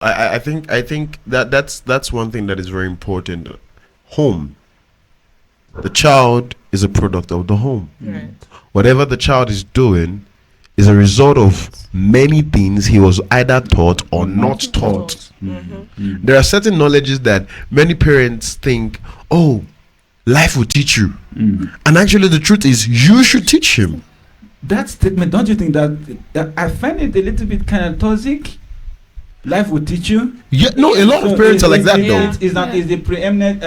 I think that's one thing that is very important. Home. The child is a product of the home. Right. Whatever the child is doing is a result of many things he was either taught or not taught. There are certain knowledges that many parents think, oh, life will teach you. And actually the truth is you should teach him. That statement, don't you think that I find it a little bit kind of toxic? Life will teach you. Yeah, no, a lot of parents are like that though. It's the preeminent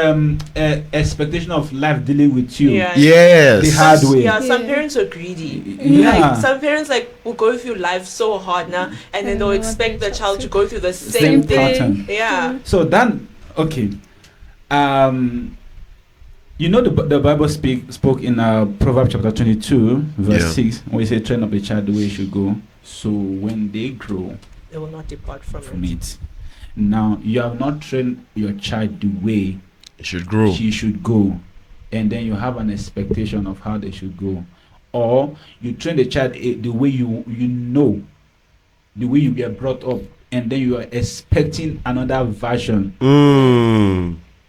expectation of life dealing with you. Yeah. Yes. The hard way. Yeah, some parents are greedy. Yeah. Like some parents will go through life so hard now, and then they'll expect the child to go through the same thing. pattern. Yeah. So then, okay. You know the Bible spoke in Proverbs chapter 22 verse 6 where it says, train up a child the way he should go, so when they grow They will not depart from it. Now you have not trained your child the way It should grow. she should go, and then you have an expectation of how they should go, or you train the child the way the way you get brought up, and then you are expecting another version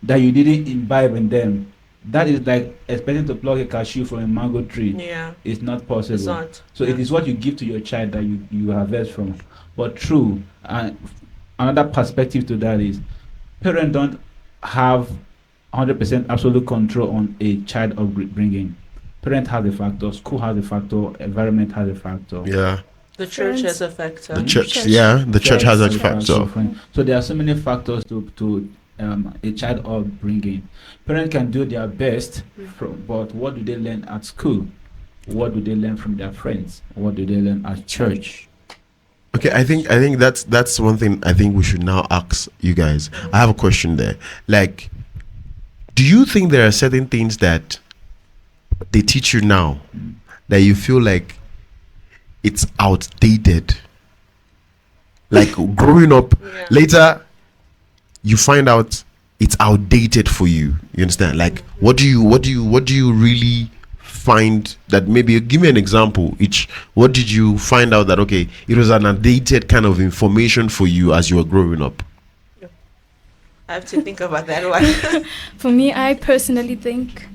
that you didn't imbibe in them. That is like expecting to pluck a cashew from a mango tree. Yeah. It's not possible. It's not. So it is what you give to your child that you harvest from. But true, another perspective to that is parents don't have 100% absolute control on a child upbringing. Parent has a factor, school has a factor, environment has a factor. Yeah. The church has a factor. The church has a factor. So there are so many factors to a child upbringing. Parents can do their best, but what do they learn at school? What do they learn from their friends? What do they learn at church? Okay, I think that's one thing I think we should now ask you guys. I have a question there. Like, do you think there are certain things that they teach you now that you feel like it's outdated? Like growing up later, you find out it's outdated for you. You understand? Like, what do you really find that? Maybe give me an example each. What did you find out that okay, it was an outdated kind of information for you as you were growing up? I have to think about that one. For me, I personally think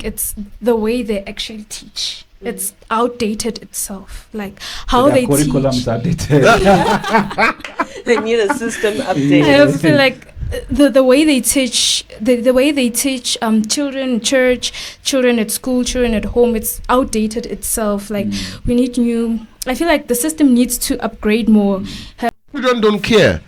it's the way they actually teach. It's outdated itself, like how Their they curriculums teach. are dated. They need a system update. I feel like the way they teach the way they teach children in church, children at school, children at home, it's outdated itself. Like we need new. I feel like the system needs to upgrade more. Children don't care.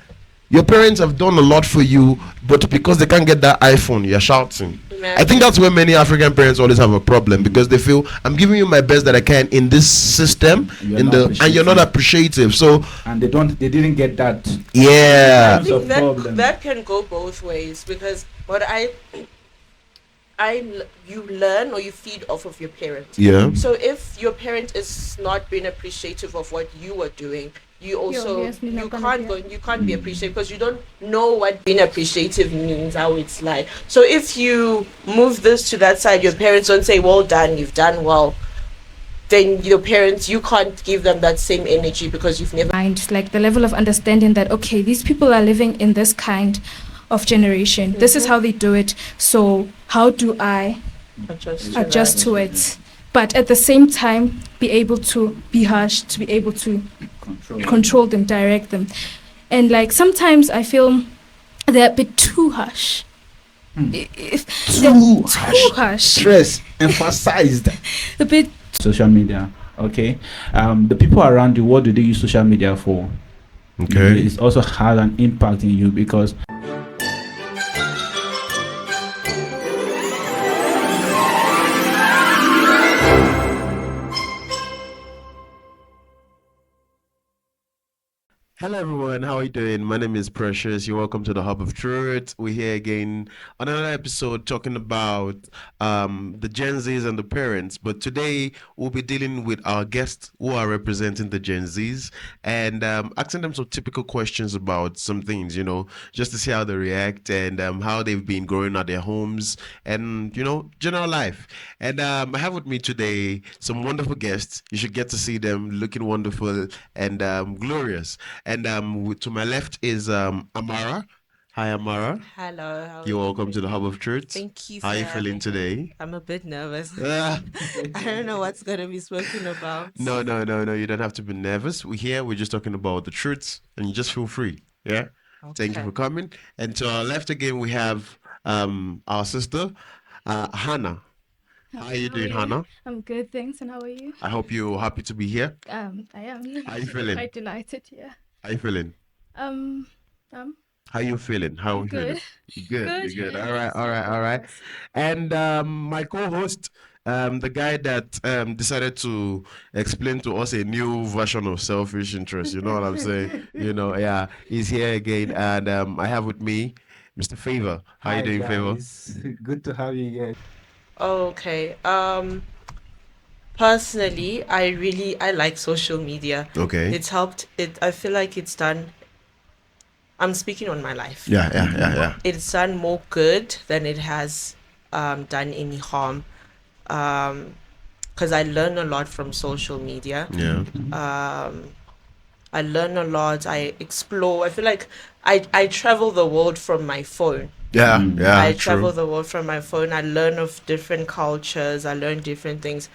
Your parents have done a lot for you, but because they can't get that iPhone, you're shouting. I think that's where many African parents always have a problem, because they feel I'm giving you my best that I can in this system, and you're not appreciative. So and they didn't get that. Yeah. I think that can go both ways, because what you learn or you feed off of your parents. Yeah. So if your parent is not being appreciative of what you are doing, you also you can't be appreciative, because you don't know what being appreciative means, how it's like. So if you move this to that side, your parents don't say well done, you've done well, then your parents, you can't give them that same energy, because you've never Mind, like the level of understanding that okay, these people are living in this kind of generation. This is how they do it. So how do I adjust to it? But at the same time, be able to be harsh, to be able to control them, direct them. And like sometimes I feel they're a bit too harsh. Too harsh. Stress emphasized. A bit. Social media. Okay. The people around you, what do they use social media for? Okay. It also has an impact in you, because Hello everyone, how are you doing? My name is Precious. You're welcome to the Hub of Truth. We're here again on another episode talking about the Gen Zs and the parents. But today we'll be dealing with our guests who are representing the Gen Zs and asking them some typical questions about some things, just to see how they react and how they've been growing at their homes and, general life. And I have with me today some wonderful guests. You should get to see them looking wonderful and glorious. And to my left is Amara. Hi, Amara. Hello. You're welcome to the Hub of Truth. Thank you. How are you feeling today? I'm a bit nervous. I don't know what's going to be spoken about. No. You don't have to be nervous. We're just talking about the truths, and you just feel free. Yeah. Okay. Thank you for coming. And to our left again, we have our sister, Hannah. How are you doing, Hannah? I'm good, thanks. And how are you? I hope you're happy to be here. I am. How are you feeling? Quite delighted, yeah. How are you feeling? How you feeling? How are you feeling? Good. Good. All right. And my co-host, the guy that decided to explain to us a new version of selfish interest. You know what I'm saying? Yeah, he's here again, and I have with me Mr. Favor. How are you doing, guys. Favor? Good to have you here. Okay. Personally, I like social media. Okay. It's helped. I feel like it's done. I'm speaking on my life. Yeah. It's done more good than it has done any harm. Because I learn a lot from social media. Yeah. I learn a lot. I explore. I feel like I travel the world from my phone. Yeah. I travel the world from my phone. I learn of different cultures. I learn different things.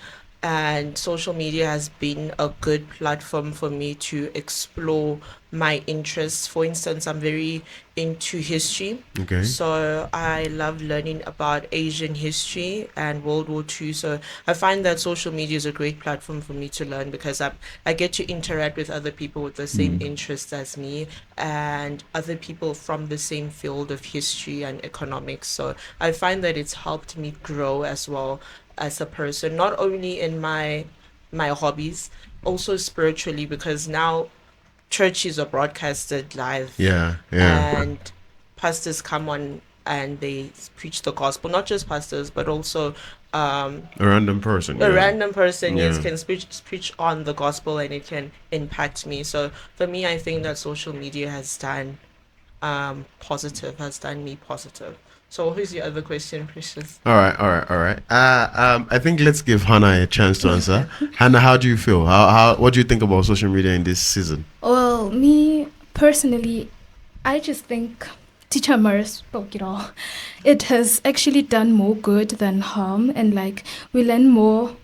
And social media has been a good platform for me to explore my interests. For instance, I'm very into history. Okay. So I love learning about Asian history and World War II. So I find that social media is a great platform for me to learn because I get to interact with other people with the same interests as me and other people from the same field of history and economics. So I find that it's helped me grow as well as a person, not only in my hobbies, also spiritually, because now churches are broadcasted live. Yeah. And pastors come on and they preach the gospel. Not just pastors, but also a random person. Yes, can preach on the gospel, and it can impact me. So for me, I think that social media has done me positive. So who's your other question, Precious? All right. I think let's give Hannah a chance to answer. Hannah, how do you feel? What do you think about social media in this season? Well, me personally, I just think Teacher Mars spoke it all. It has actually done more good than harm, and we learn more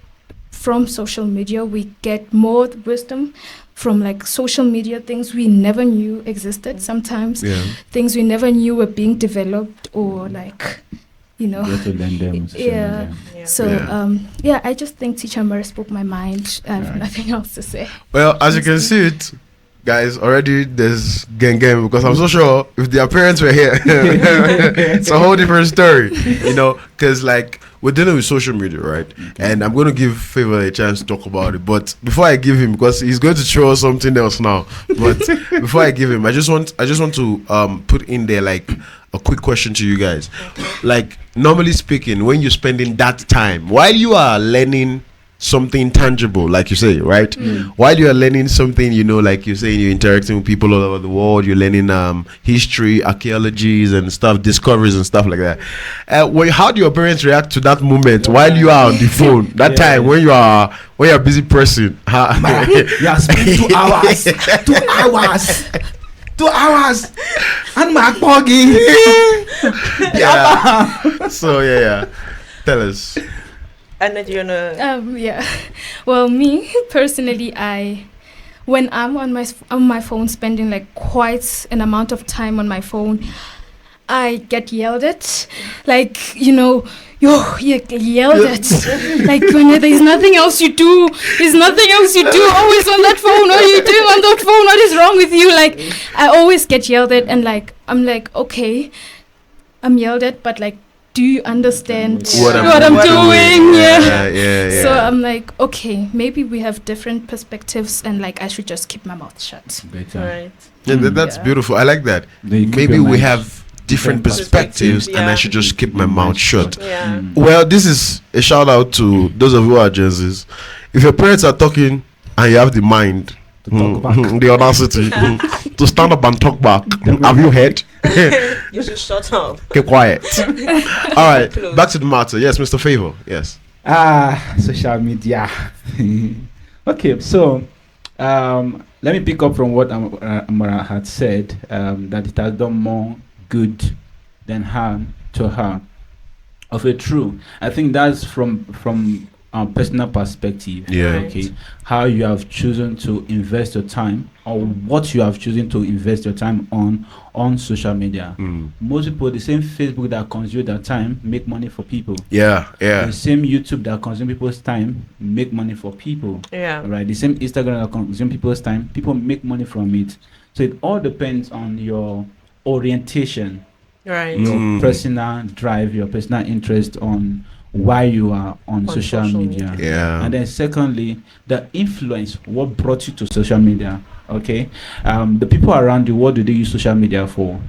from social media. We get more wisdom from social media, things we never knew existed sometimes, things we never knew were being developed or You have to learn them. So I just think Teacher Murray spoke my mind. I have nothing else to say. Well, as you can see it, guys, already there's gang because I'm so sure if their parents were here, it's a whole different story, because we're dealing with social media, right? And I'm going to give Favor a chance to talk about it. But before I give him, because he's going to show us something else now. But before I give him, I just want to put in there a quick question to you guys. Normally speaking, when you're spending that time while you are learning something tangible, like you say, right? While you are learning something, like you say, you're interacting with people all over the world, you're learning history, archaeologies and stuff, discoveries and stuff like that. How do your parents react to that moment while you are on the phone? That time when you're busy pressing? Yeah, spend 2 hours. 2 hours. And my boggy. So tell us. Anna, do you wanna? Well, me personally, when I'm on my phone, spending quite an amount of time on my phone, I get yelled at. You get yelled at. When there's nothing else you do. Always on that phone. What are you doing on that phone? What is wrong with you? I always get yelled at, and I'm okay, I'm yelled at, but do you understand what I'm doing? Yeah. So I'm okay, maybe we have different perspectives, and I should just keep my mouth shut. Right. Yeah, that's beautiful. I like that. Maybe we have different perspectives, and I should just keep my mouth shut. Yeah. Well, this is a shout out to those of you who are Gen Zs. If your parents are talking and you have the mind, to talk back. The audacity to stand up and talk back. Have you heard? You should shut up. Keep quiet. All right, back to the matter. Yes, Mr. Favor. Yes. Social media. Okay, so Let me pick up from what Amara had said, that it has done more good than harm to her. Of it, true. I think that's from personal perspective. Yeah. Okay. How you have chosen to invest your time, or what you have chosen to invest your time on social media. Most people, the same Facebook that consume their time, make money for people. Yeah. The same YouTube that consume people's time, make money for people. Yeah. Right. The same Instagram that consume people's time, people make money from it. So it all depends on your orientation, Right. your personal drive, your personal interest on why you are on social media. Yeah. And then secondly, the influence, what brought you to social media. Okay. The people around you, what do they use social media for?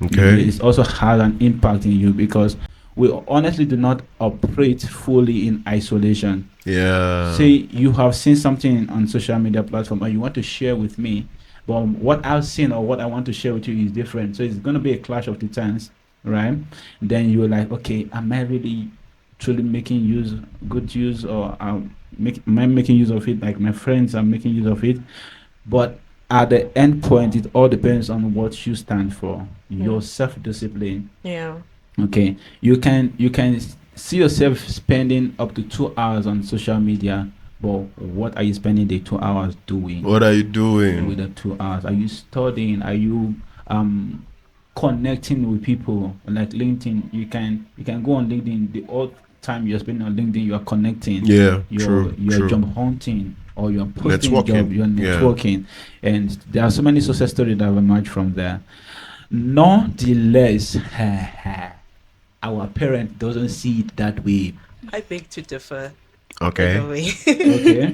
Okay. It also has an impact in you, because we honestly do not operate fully in isolation. Yeah. Say you have seen something on social media platform and you want to share with me, but what I've seen or what I want to share with you is different. So it's going to be a clash of the titans, right? Then you're like, okay, am I really truly making good use, or am I making use of it like my friends are making use of it? But at the end point, it all depends on what you stand for, your self-discipline. Yeah. Okay, you can see yourself spending up to 2 hours on social media, but what are you spending the 2 hours doing? What are you doing with the 2 hours? Are you studying? Are you connecting with people? Like LinkedIn, you can go on LinkedIn. The whole time you're spending on LinkedIn, you are connecting. Yeah, you're true. job hunting, or you're posting Networking. job, you're networking. And there are so many success stories that have emerged from there. Nonetheless, our parent doesn't see it that way. I beg to differ. Okay. Okay.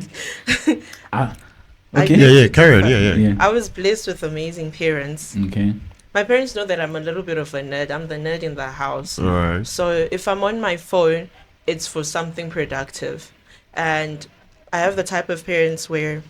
Okay. Yeah. Carry on. Yeah. I was blessed with amazing parents. Okay. My parents know that I'm a little bit of a nerd. I'm the nerd in the house. All right. So if I'm on my phone, it's for something productive. And I have the type of parents where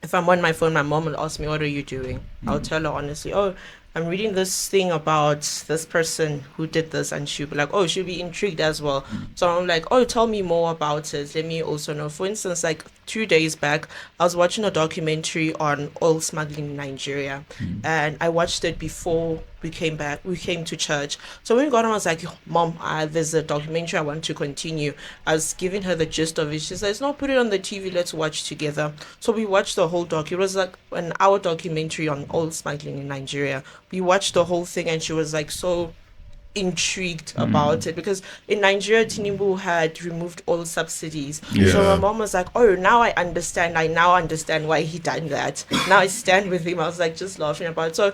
if I'm on my phone, my mom will ask me, what are you doing? I'll tell her honestly, oh, I'm reading this thing about this person who did this, and she'll be like, oh, she'll be intrigued as well. So I'm like, oh, tell me more about it. Let me also know. For instance, like 2 days back, I was watching a documentary on oil smuggling in Nigeria, and I watched it before we came to church. So when we got on, I was like, Mom, there's a documentary I want to continue. I was giving her the gist of it. She says, no, put it on the TV, let's watch together. So we watched the whole doc. It was like an hour documentary on oil smuggling in Nigeria. We watched the whole thing, and she was like so intrigued about it, because in Nigeria, Tinubu had removed all subsidies. So my mom was like, oh, now I understand why he done that. Now I stand with him. I was like just laughing about it. So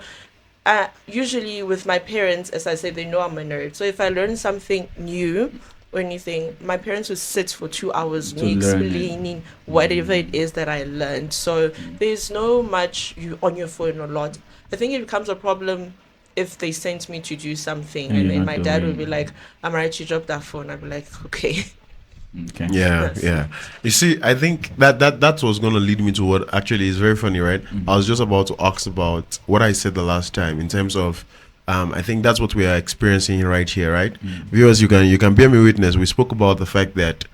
usually with my parents, as I say, they know I'm a nerd. So if I learn something new or anything, my parents would sit for 2 hours me explaining whatever it is that I learned. So there's no much you on your phone a lot. I think it becomes a problem if they sent me to do something and then my dad would be like, I'm right to drop that phone. I'd be like, okay. Okay. Yeah. You see, I think that was going to lead me to what actually is very funny, right? I was just about to ask about what I said the last time in terms of I think that's what we are experiencing right here, right? Viewers, you can bear me witness. We spoke about the fact that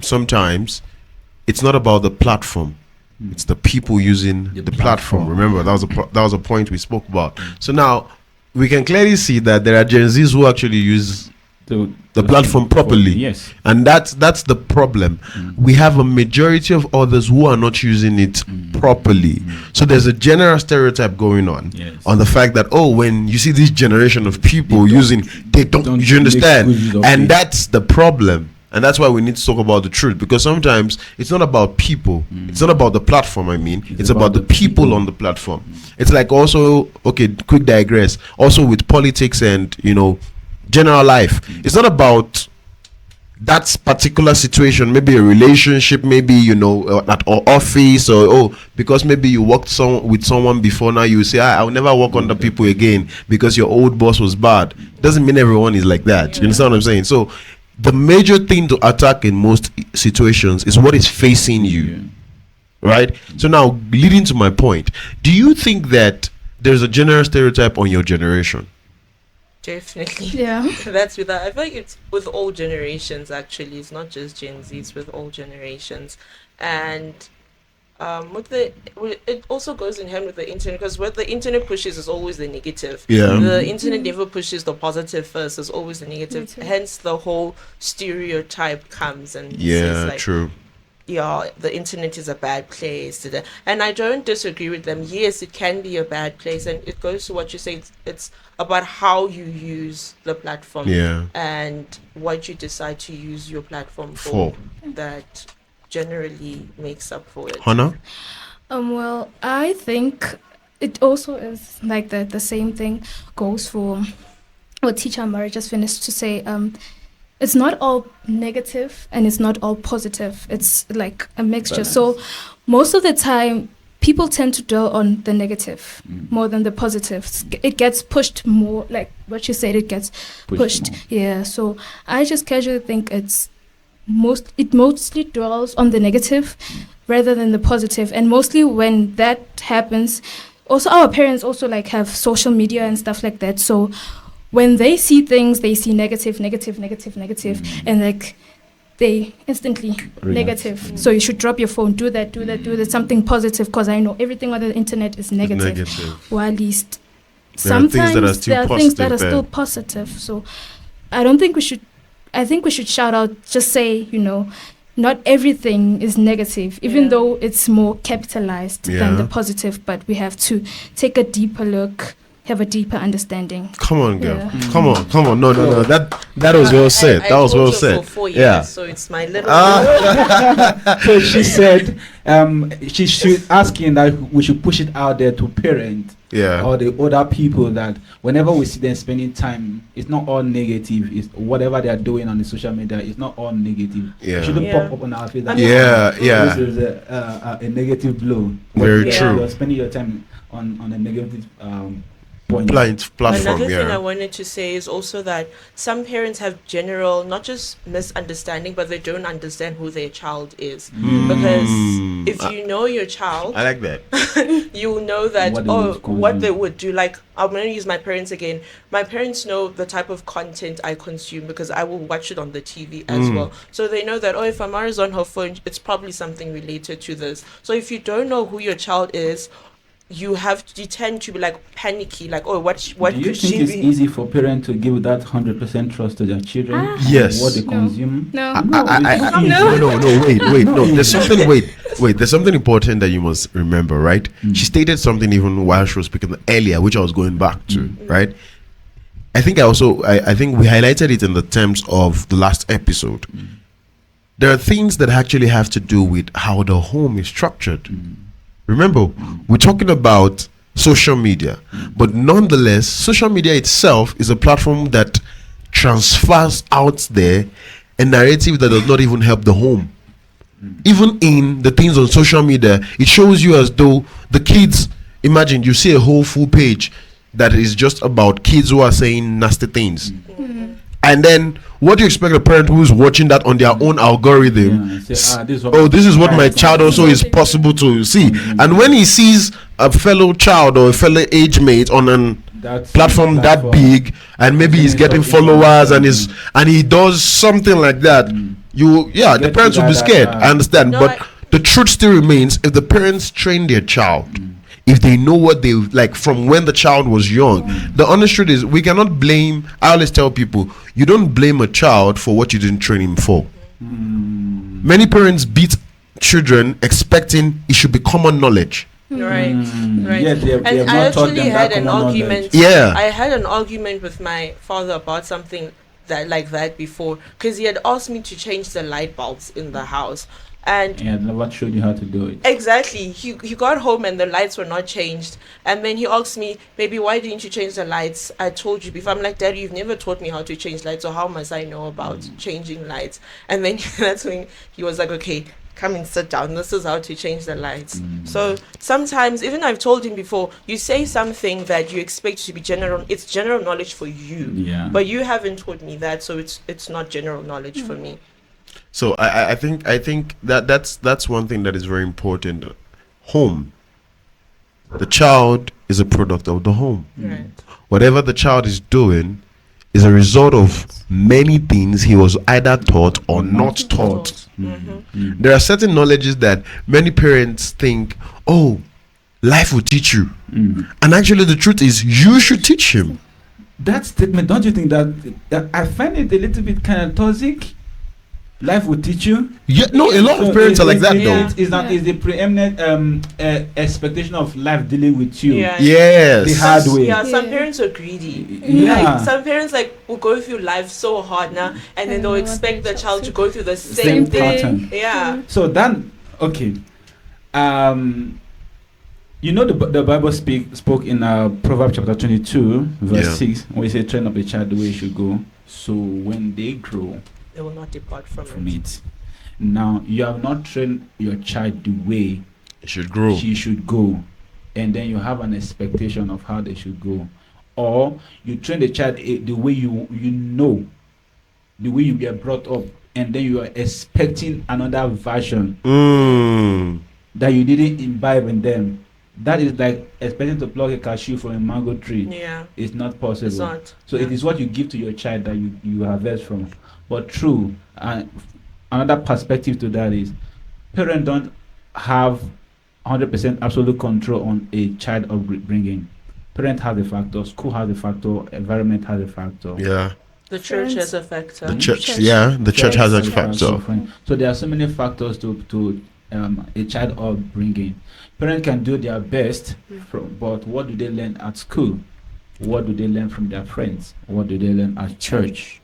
sometimes it's not about the platform. It's the people using the platform. Remember, that was a point we spoke about. So now we can clearly see that there are Gen Zs who actually use the platform properly. Yes. And that's the problem. We have a majority of others who are not using it properly. So there's a general stereotype going on on the fact that, oh, when you see this generation of people using, they don't you understand? And that's the problem. And that's why we need to talk about the truth, because sometimes it's not about people. It's not about the platform, it's about the people on the platform. It's like also, okay, quick digress, also with politics and, general life. It's not about that particular situation, maybe a relationship, maybe, at office, or, because maybe you worked with someone before, now you say, I'll never work under people again because your old boss was bad. Doesn't mean everyone is like that. You understand what I'm saying? So the major thing to attack in most situations is what is facing you, right? So now, leading to my point, do you think that there's a general stereotype on your generation? Definitely. Yeah. That's with that. I feel like it's with all generations, actually. It's not just Gen Z, it's with all generations. And it also goes in hand with the internet, because what the internet pushes is always the negative. Yeah. The internet never pushes the positive first, it's always the negative. Hence the whole stereotype comes and says like, true. Yeah, the internet is a bad place. And I don't disagree with them. Yes, it can be a bad place, and it goes to what you say. It's about how you use the platform, and what you decide to use your platform for. That generally makes up for it. Hannah? Well, I think it also is like the same thing goes for what teacher Murray just finished to say. It's not all negative and it's not all positive. It's like a mixture. So most of the time, people tend to dwell on the negative more than the positives. It gets pushed more, like what you said, it gets pushed. Yeah, so I just casually think it mostly dwells on the negative rather than the positive. And mostly when that happens, also our parents also like have social media and stuff like that. So when they see things, they see negative, and like they instantly negative. So you should drop your phone, do that, something positive, because I know everything on the internet is negative. Or at least sometimes there are things that are still positive. So I think we should shout out, just say, not everything is negative, even though it's more capitalized than the positive, but we have to take a deeper look, have a deeper understanding. Come on, girl. Come on. No. That was well said. That was well said. For 4 years, so it's my little. So she said, she's asking that we should push it out there to parents. Or the other people, that whenever we see them spending time, it's not all negative. It's whatever they are doing on the social media. It's not all negative. It shouldn't pop up on our face. This is a negative blow. Very true. You're spending your time on a negative platform. Another thing I wanted to say is also that some parents have general, not just misunderstanding, but they don't understand who their child is. Because if you know your child, I like that. you know that what they would do. Like, I'm going to use my parents again. My parents know the type of content I consume because I will watch it on the TV as well. So they know that if Amara's on her phone, it's probably something related to this. So if you don't know who your child is, you tend to be like panicky, like, what do you could think she it's be? easy for parents to give that 100% trust to their children? Yes. What they consume? No. Wait. No. There's something. Wait. There's something important that you must remember, right? She stated something even while she was speaking earlier, which I was going back to, right? I think I think we highlighted it in the terms of the last episode. There are things that actually have to do with how the home is structured. Remember, we're talking about social media, but nonetheless, social media itself is a platform that transfers out there a narrative that does not even help the home. Even in the things on social media, it shows you as though the kids, imagine you see a whole full page that is just about kids who are saying nasty things. And then what do you expect a parent who's watching that on their own algorithm? This is what my child also is possible to see. And when he sees a fellow child or a fellow age mate on a platform that big, and maybe he's getting followers and he does something like that, the parents will be scared. I understand. But the truth still remains, if the parents train their child, if they know what they like from when the child was young, the honest truth is we cannot blame. I always tell people, you don't blame a child for what you didn't train him for. Many parents beat children expecting it should be common knowledge. Right. Yeah, and I actually had an argument. I had an argument with my father about something like that before, because he had asked me to change the light bulbs in the house. And what showed you how to do it? Exactly. He got home and the lights were not changed. And then he asked me, "Baby, why didn't you change the lights? I told you before." I'm like, "Daddy, you've never taught me how to change lights, so how must I know about changing lights?" And then that's when he was like, "Okay, come and sit down. This is how to change the lights." So sometimes, even I've told him before, you say something that you expect to be general. It's general knowledge for you, but you haven't taught me that, so it's not general knowledge for me. So I think that's one thing that is very important. Home. The child is a product of the home. Right. Whatever the child is doing is a result of many things he was either taught or not taught. There are certain knowledges that many parents think, oh, life will teach you. And actually the truth is you should teach him. That statement, don't you think that I find it a little bit kind of toxic? Life will teach you. Yeah, no, a lot of parents are like that though. Is the preeminent expectation of life dealing with you. Yes. The hard way. Yeah, some parents are greedy. Yeah. Like some parents will go through life so hard now, and then they'll expect the child to go through the same thing. Pattern. Yeah. So then, okay. You know the Bible spoke in Proverbs chapter 22 verse 6 when it says, train up a child the way he should go, so when they grow they will not depart from it. Now you have not trained your child the way she should go, and then you have an expectation of how they should go, or you train the child the way you know, the way you get brought up, and then you are expecting another version that you didn't imbibe in them. That is like expecting to pluck a cashew from a mango tree. Yeah. It's not possible. It's not. So it is what you give to your child that you harvest from. But true, another perspective to that is parents don't have 100% absolute control on a child upbringing. Parent has a factor, school has a factor, environment has a factor. Yeah. The church has a factor. The church has a factor. So there are so many factors to a child upbringing. Parents can do their best, but what do they learn at school? What do they learn from their friends? What do they learn at church?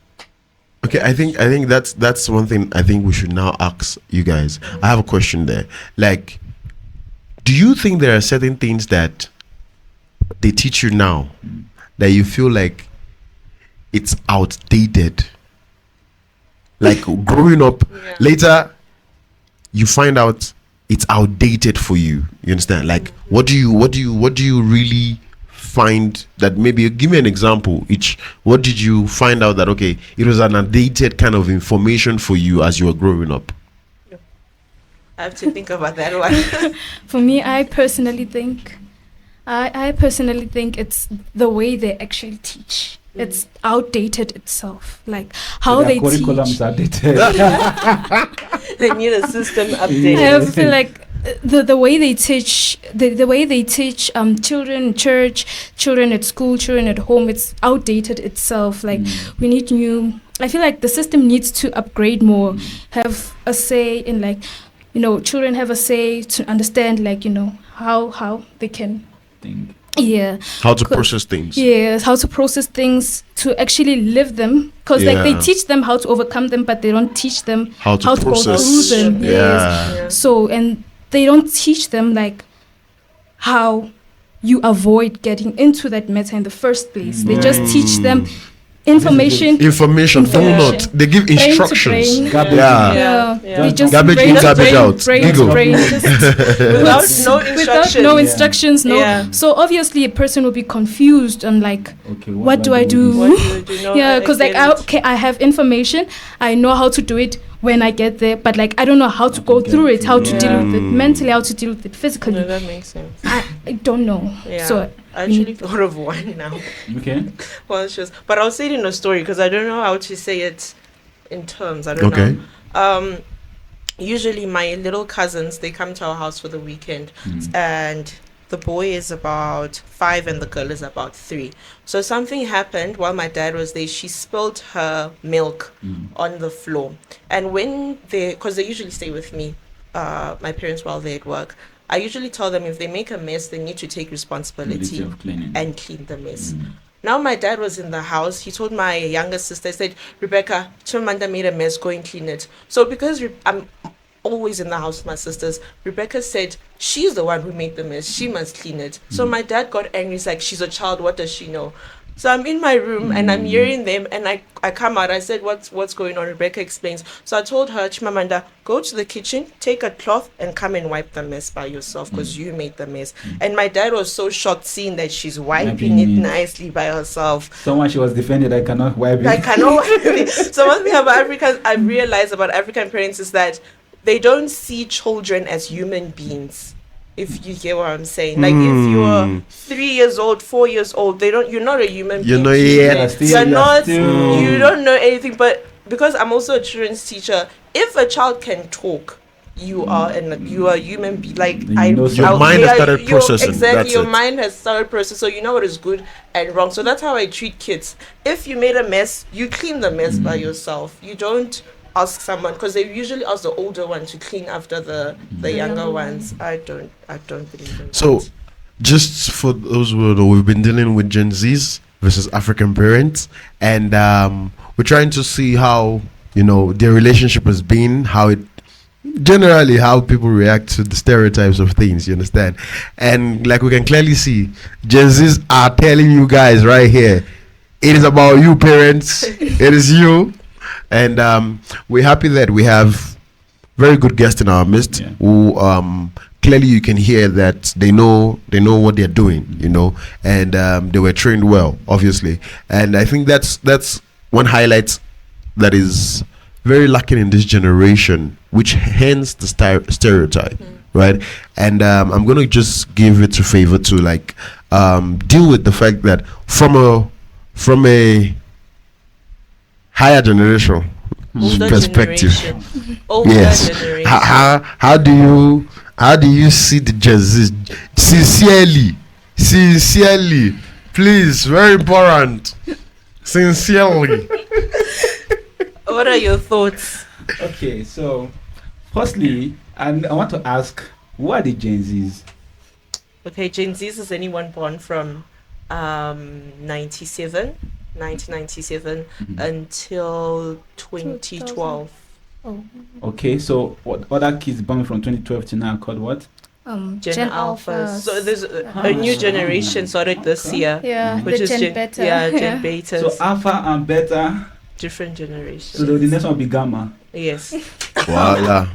Okay, I think that's one thing I think we should now ask you guys. I have a question there. Like, do you think there are certain things that they teach you now that you feel like it's outdated? Like growing up later, you find out it's outdated for you. You understand? Like, what do you really find that? Maybe give me an example each. What did you find out that okay, it was an outdated kind of information for you as you were growing up? I have to think about that one. For me, I personally think it's the way they actually teach. It's outdated itself. Like how they teach. Curriculums outdated. They need a system update. I feel like the way they teach the way they teach children in church, children at school, children at home, it's outdated itself. Like we need new. I feel like the system needs to upgrade more, have a say in, like, you know, children have a say to understand, like, you know, how they can think. Yeah. How to process things. Yes, how to process things, to actually live them. Because like they teach them how to overcome them, but they don't teach them how to go through them. Yeah. Yes. So, and they don't teach them like how you avoid getting into that matter in the first place. They just teach them information. Do not. They give instructions. They just garbage in, garbage out. Without no instructions. So obviously a person will be confused on like, what do I do? Yeah, because like I have information. I know how to do it when I get there, but like I don't know how to go through it, how to deal with it mentally, how to deal with it physically. No, that makes sense. I don't know. Yeah. So I actually thought of one now. Okay. Well, but I'll say it in a story because I don't know how to say it in terms. I don't know. Usually my little cousins, they come to our house for the weekend, and the boy is about 5 and the girl is about 3. So something happened while my dad was there. She spilled her milk on the floor. And when because they usually stay with me, my parents, while they're at work, I usually tell them if they make a mess, they need to take responsibility and clean the mess. Now my dad was in the house. He told my younger sister, he said, Rebecca, Chimamanda made a mess, go and clean it. So because I'm always in the house with my sisters, Rebecca said she's the one who made the mess, she must clean it. So my dad got angry. He's like, she's a child, what does she know? So I'm in my room and I'm hearing them, and I come out. I said, what's going on? Rebecca explains. So I told her, Chimamanda, go to the kitchen, take a cloth and come and wipe the mess by yourself because you made the mess. And my dad was so shocked seeing that she's wiping it nicely by herself. Someone she was defended, I cannot wipe it. I cannot wipe it. So one thing about Africans I realized about African parents is that they don't see children as human beings. If you get what I'm saying, like if you're 3 years old, 4 years old, you're not a human being. You know, you don't know anything. But because I'm also a children's teacher, if a child can talk, you are a human being. Like your mind has started processing. Exactly, your mind has started processing, so you know what is good and wrong. So that's how I treat kids. If you made a mess, you clean the mess by yourself. You don't ask someone, because they usually ask the older ones to clean after the younger ones. I don't believe in that. So, just for those who know, we've been dealing with Gen Zs versus African parents, and we're trying to see how their relationship has been, how people react to the stereotypes of things, you understand? And like we can clearly see, Gen Zs are telling you guys right here, it is about you parents, it is you. And we're happy that we have very good guests in our midst who clearly you can hear that they know what they're doing, and they were trained well, obviously. And I think that's one highlight that is very lacking in this generation, which hence the stereotype, right? And I'm going to just give it a favor to deal with the fact that from a higher generation perspective, yes. How do you see the Gen Z? Sincerely, please, very important. Sincerely. What are your thoughts? Okay, so firstly, I want to ask, who are the Gen Zs? Okay, Gen Zs is anyone born from 1997 until 2012. Oh. Okay, so what other kids born from 2012 to now called what? Gen Alpha. So there's a new generation started this year. Yeah, which is Gen Beta. Gen Beta. So Alpha and Beta. Different generations. So the next one will be Gamma. Yes. Wahala.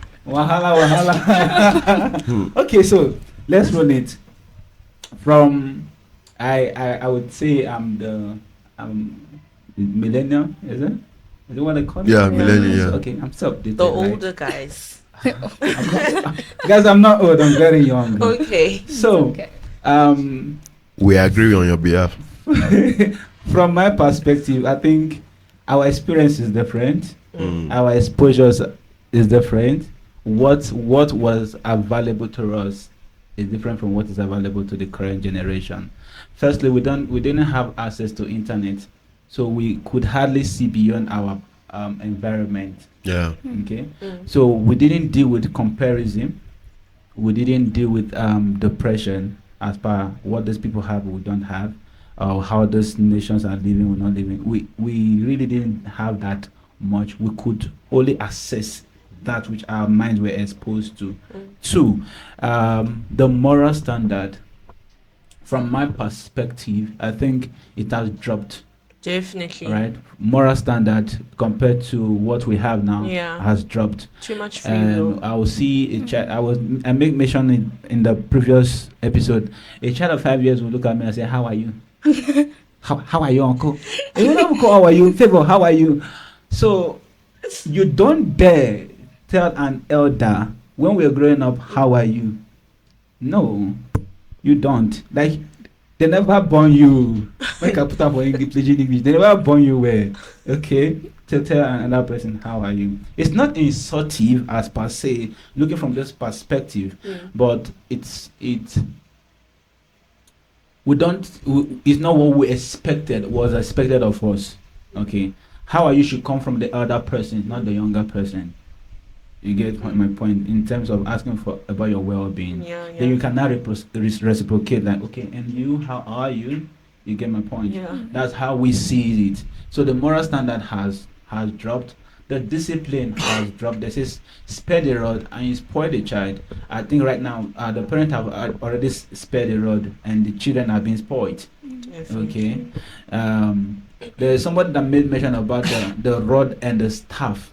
Okay, so let's run it. From I would say I'm the millennial, is it? Is it what they call it? Yeah, millennial. Yeah. Okay, I'm still updated. The older guys. Guys, I'm not old. I'm very young. Okay. So, Okay. We agree on your behalf. From my perspective, I think our experience is different. Mm. Our exposures is different. What was available to us is different from what is available to the current generation. Firstly, we didn't have access to internet, so we could hardly see beyond our environment. Yeah. Okay. So we didn't deal with comparison. We didn't deal with depression as per what these people have we don't have, or how those nations are living or not living. We really didn't have that much. We could only assess that which our minds were exposed to. Two, the moral standard, from my perspective, I think it has dropped. Definitely. Right? Moral standard compared to what we have now has dropped. Too much free will. I will see a child. I make mention in the previous episode. A child of 5 years will look at me and say, "How are you? how are you, uncle? Uncle, how are you? Favor, how are you?" So you don't dare tell an elder when we're growing up, "How are you?" No, you don't. Like, they never born you. Make I put up for English. They never born you where, okay, to tell another person, "How are you?" It's not insultive as per se, looking from this perspective, but it's not what we was expected of us. Okay, "How are you" should come from the elder person, not the younger person. You get my point in terms of asking about your well-being. Then you can now reciprocate, like, "Okay, and you, how are you?" You get my point. That's how we see it. So the moral standard has dropped. The discipline has dropped. They say spare the rod and you spoil the child. I think right now the parents have already spared the rod and the children are being spoiled. Okay. There's somebody that made mention about the rod and the staff.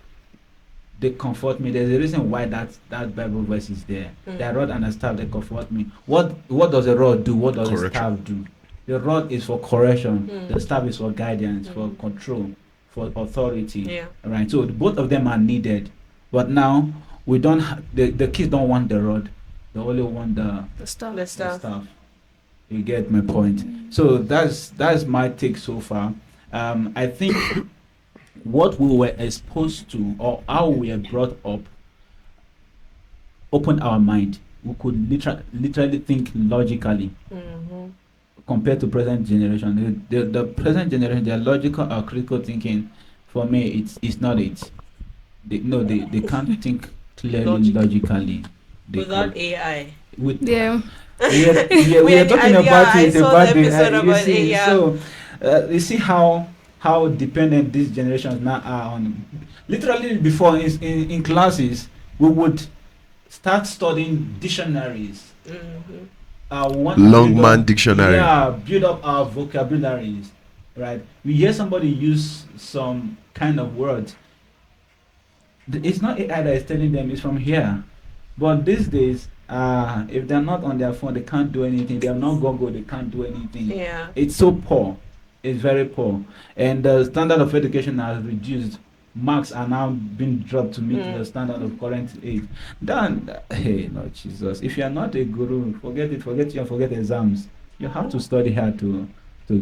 They comfort me. There's a reason why that Bible verse is there. The rod and the staff, they comfort me. What does the rod do? What does the staff do? The rod is for correction. The staff is for guidance, for control, for authority. Right. So both of them are needed. But now we don't. The kids don't want the rod. they only want the stuff. The the stuff. stuff. You get my point. So that's my take so far. I think what we were exposed to or how we were brought up opened our mind. We could literally think logically Mm-hmm. compared to present generation. The present generation, their logical or critical thinking, for me, it's not it. They can't think clearly logically. They Without could, AI. with Yeah. we are talking about I it saw about the the episode you about see, AI. so you see how dependent these generations now are on. Literally, before in classes, we would start studying dictionaries. Mm-hmm. We want to Long build man up- dictionary. Yeah, build up our vocabularies, right? We hear somebody use some kind of word. It's not AI that is telling them it's from here. But these days, if they're not on their phone, they can't do anything. They are not Google, they can't do anything. Yeah. It's so poor. It's very poor. And the standard of education has reduced. Marks are now being dropped to meet the standard of current age. Then, hey, no, Jesus. If you are not a guru, forget it. Forget exams. You have to study hard to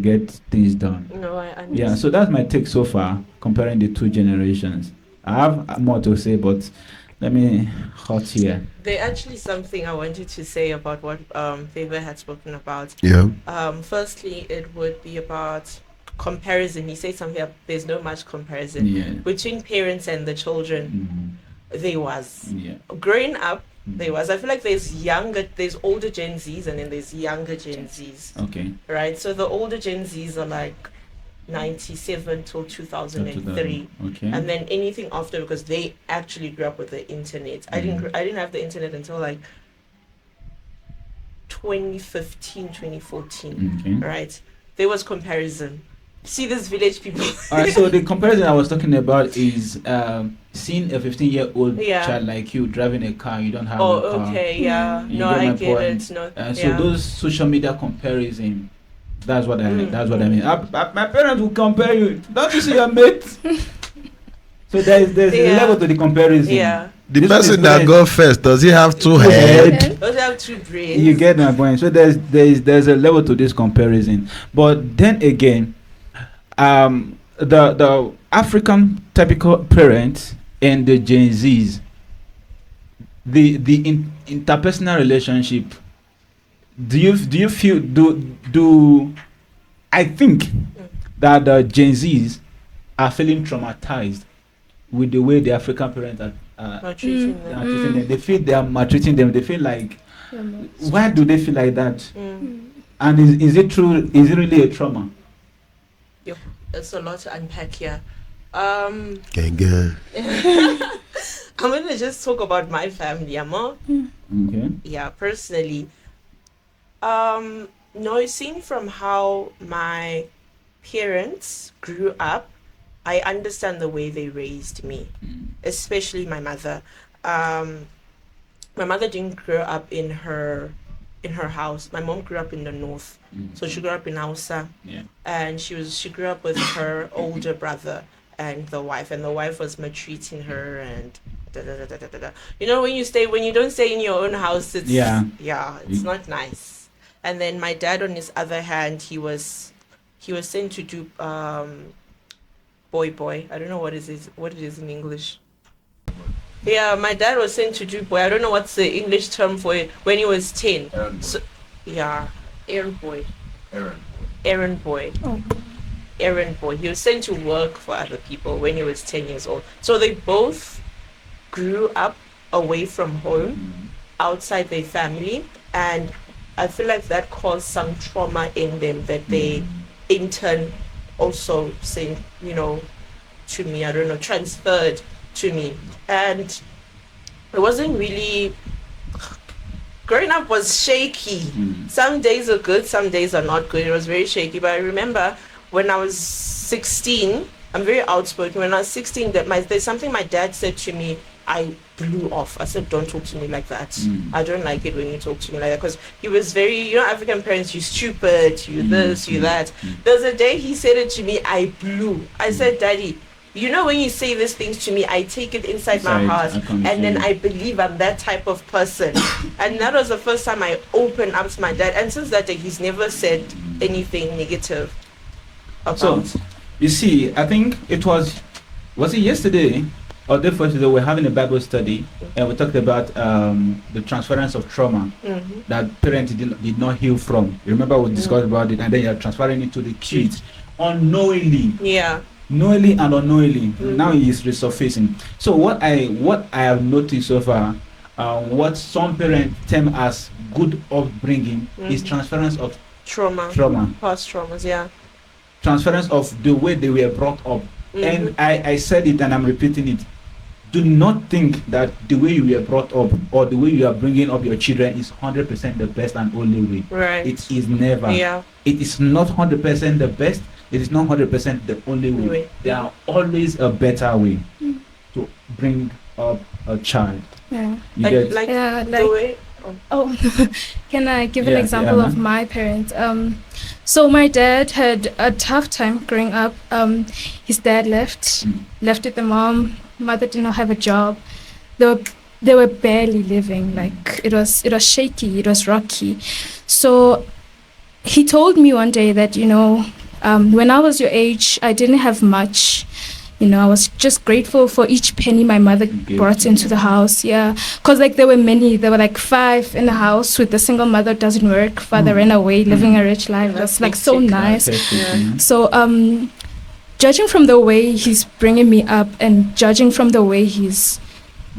get things done. No, I understand. Yeah, so that's my take so far, comparing the two generations. I have more to say, but let me hot here. There actually something I wanted to say about what Favor had spoken about. Yeah. Firstly, it would be about comparison. He said something. There's no much comparison Yeah. between parents and the children. Mhm. There was Yeah. growing up. There was. I feel like there's older Gen Zs and then there's younger Gen Zs, Okay. right? So the older Gen Zs are like 97 till 2003. Okay. And then anything after, because they actually grew up with the internet. I didn't have the internet until like 2015, 2014. Okay. Right? There was comparison. See these village people. All right. So the comparison I was talking about is seeing a 15-year-old Yeah. child like you driving a car. You don't have Oh, a car. okay, yeah. You No, get I my get point. it. No, So yeah. those social media comparison. That's what I Mm. that's what I mean. My parents will compare you. Don't you see your mate? So there's a Yeah. level to the comparison. Yeah. The This person is that great. go first, does he have two head? Those have two brains. You get my point. So there's a level to this comparison. But then again, the African typical parent and the Gen Zs, the interpersonal relationship. Do you feel do I think that the Gen Zs are feeling traumatized with the way the African parents are Maltreating them. treating them? They feel they are maltreating them. They feel like, why do they feel like that? And is it true? Is it really a trauma? It's a lot to unpack here. Gang. I'm gonna just talk about my family, Amo. Okay. Yeah, personally. No, seeing from how my parents grew up, I understand the way they raised me, especially my mother. My mother didn't grow up in her house. My mom grew up in the north, so she grew up in Hausa, Yeah. and she grew up with her older brother and the wife was maltreating her and da, da, da, da, da, da. You know, when you don't stay in your own house, it's it's not nice. And then my dad, on his other hand, he was sent to do boy. I don't know what it is in English. Yeah, my dad was sent to do boy. I don't know what's the English term for it. When he was 10. So, yeah, errand boy. Errand boy. Oh. Errand boy. He was sent to work for other people when he was 10 years old. So they both grew up away from home, outside their family, and I feel like that caused some trauma in them that they in turn also sent, to me, I don't know, transferred to me. And it wasn't really, growing up was shaky. Some days are good, some days are not good. It was very shaky. But I remember when I was 16, I'm very outspoken. When I was 16, there's something my dad said to me, I blew off. I said, don't talk to me like that. I don't like it when you talk to me like that. Because he was very, African parents, you stupid, you this, you that. There's a day he said it to me, I blew. I said, Daddy, you know, when you say these things to me, I take it inside my heart, and then I believe I'm that type of person. And that was the first time I opened up to my dad, and since that day he's never said anything negative about. So you see, I think it was it yesterday or the first day we're having a Bible study, and we talked about the transference of trauma that parents did not heal from. You remember we discussed about it, and then you're transferring it to the kids unknowingly. Yeah. Knowingly and unknowingly. Now he is resurfacing. So what I have noticed so far, what some parents term as good upbringing is transference of trauma, past traumas. Yeah. Transference of the way they were brought up. And I said it and I'm repeating it. Do not think that the way you were brought up or the way you are bringing up your children is 100% the best and only way. Right. It is never. Yeah. It is not 100% the best. It is not 100% the only way. There are always a better way to bring up a child. Yeah. Like the way. Can I give an example of my parents? So my dad had a tough time growing up. His dad left with the mom. Mother did not have a job. They were barely living. Like it was shaky. It was rocky. So he told me one day that, you know, when I was your age, I didn't have much. You know, I was just grateful for each penny my mother brought into the house. Yeah, because like there were many. There were like 5 in the house with the single mother doesn't work. Father ran away, living a rich life. That's like so nice. So judging from the way he's bringing me up and judging from the way he's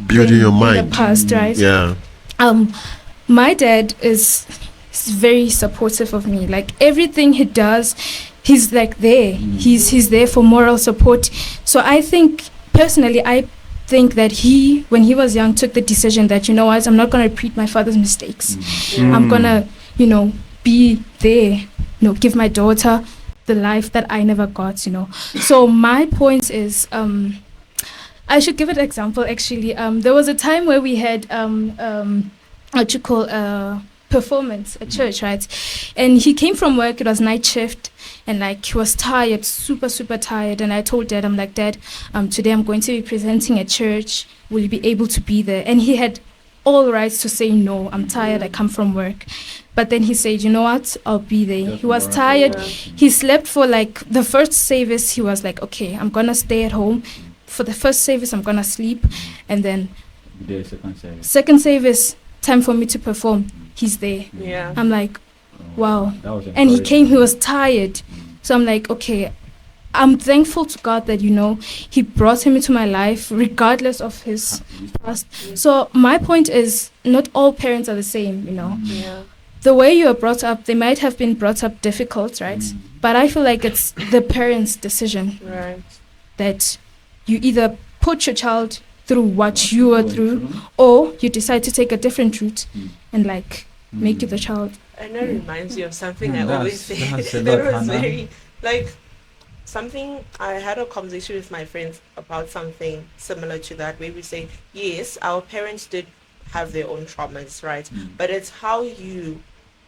building your mind in the past, right? Yeah. My dad is very supportive of me. Like everything he does, he's like there. He's there for moral support. So I think personally, I think that he, when he was young, took the decision that, you know what, I'm not going to repeat my father's mistakes. I'm going to, you know, be there, you know, give my daughter the life that I never got, you know. So my point is, I should give an example actually. There was a time where we had what you call a performance at church, right? And he came from work, it was night shift, and like he was tired, super tired. And I told Dad, I'm like, Dad, today I'm going to be presenting at church, will you be able to be there? And he had all rights to say no, I'm tired, I come from work. But then he said, you know what, I'll be there. He was tired. He slept for like the first service. He was like, okay, I'm gonna stay at home for the first service, I'm gonna sleep. And then second service, time for me to perform, he's there. Yeah. I'm like, wow. And he came, he was tired. So I'm like, okay, I'm thankful to God that, you know, he brought him into my life regardless of his past. So my point is, not all parents are the same, you know. Yeah. The way you are brought up, they might have been brought up difficult, right? But I feel like it's the parents' decision. Right. That you either put your child through what you were through, or you decide to take a different route and like make you the child. I know it reminds you of something I always say. That was very like something. I had a conversation with my friends about something similar to that, where we say, yes, our parents did have their own traumas, right? But it's how you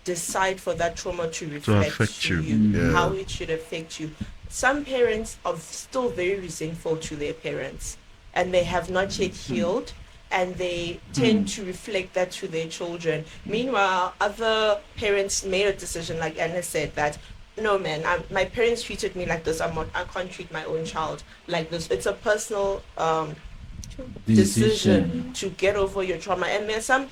decide for that trauma to reflect you, how it should affect you. Some parents are still very resentful to their parents, and they have not yet healed, and they tend to reflect that to their children. Meanwhile, other parents made a decision, like Anna said, that no man, my parents treated me like this, I can't treat my own child like this. It's a personal decision to get over your trauma. And there are some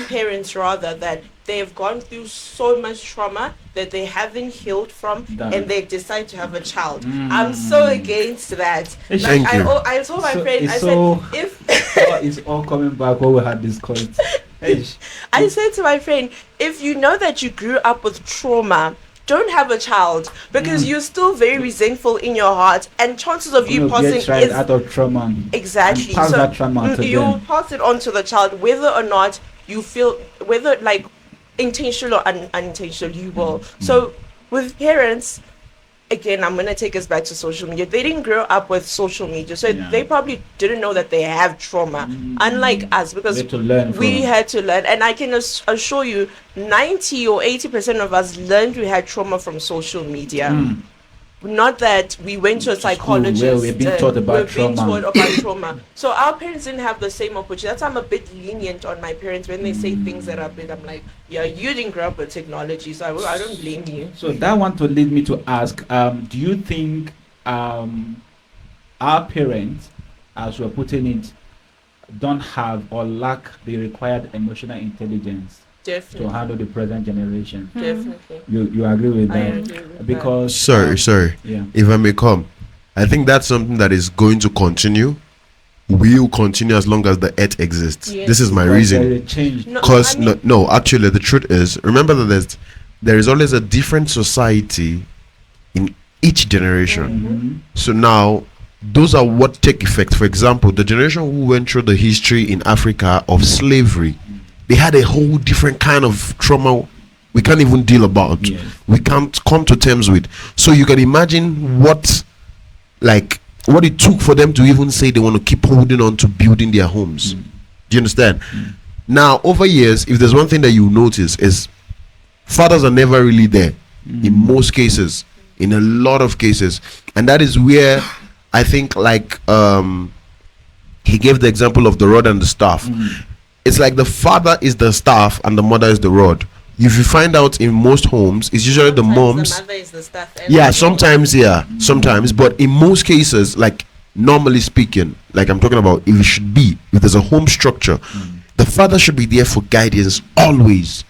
parents rather, that they have gone through so much trauma that they haven't healed from, and they decide to have a child. I'm so against that. Like, I told my friend, I said, if it's all coming back when we had this call. I said to my friend, if you know that you grew up with trauma, don't have a child, because you're still very resentful in your heart, and chances of you passing is out of trauma. Exactly. Pass that trauma to you'll them. pass it on to the child, whether or not you feel, whether like intentional or unintentional, you will. So with parents, again, I'm gonna take us back to social media. They didn't grow up with social media, so they probably didn't know that they have trauma. Unlike us, because we had to learn. And I can assure you, 90 or 80% of us learned we had trauma from social media. not that we went to a psychologist where we're being taught about trauma. So our parents didn't have the same opportunity. That's why I'm a bit lenient on my parents when they say things that are a bit. I'm like, yeah, you didn't grow up with technology, so I don't blame you. So that want to lead me to ask, do you think our parents, as we're putting it, don't have or lack the required emotional intelligence Definitely. to handle the present generation? Definitely. You agree with I that? agree with Because Sorry. Yeah. If I may come, I think that's something that is going to continue. Will continue as long as the earth exists. Yes. This is my Because reason. there is a change. Because no, actually, the truth is, remember that there is always a different society in each generation. So now, those are what take effect. For example, the generation who went through the history in Africa of slavery, they had a whole different kind of trauma we can't even deal about. Yes. We can't come to terms with. So you can imagine what it took for them to even say they want to keep holding on to building their homes. Do you understand? Now, over years, if there's one thing that you notice is fathers are never really there in most cases, in a lot of cases, and that is where I think he gave the example of the rod and the staff. It's like the father is the staff and the mother is the rod. If you find out in most homes, it's usually the moms. The mother is the staff. Yeah, sometimes, but in most cases, like normally speaking, like I'm talking about, if there's a home structure, the father should be there for guidance always.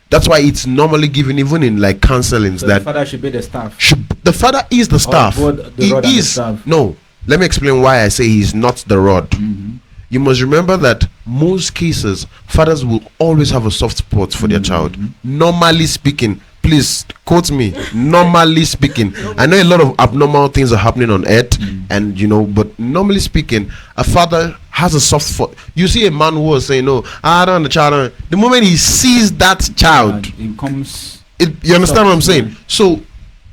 That's why it's normally given even in like counselings, So that the father should be the staff. the father is the staff. God, the He rod and the is. staff. No, let me explain why I say he's not the rod. You must remember that most cases, fathers will always have a soft spot for their child. Normally speaking, please quote me. Normally speaking, I know a lot of abnormal things are happening on earth, and but normally speaking, a father has a soft spot. You see a man who was saying, "No, I don't want the child." The moment he sees that child, It comes. you understand what I'm saying? So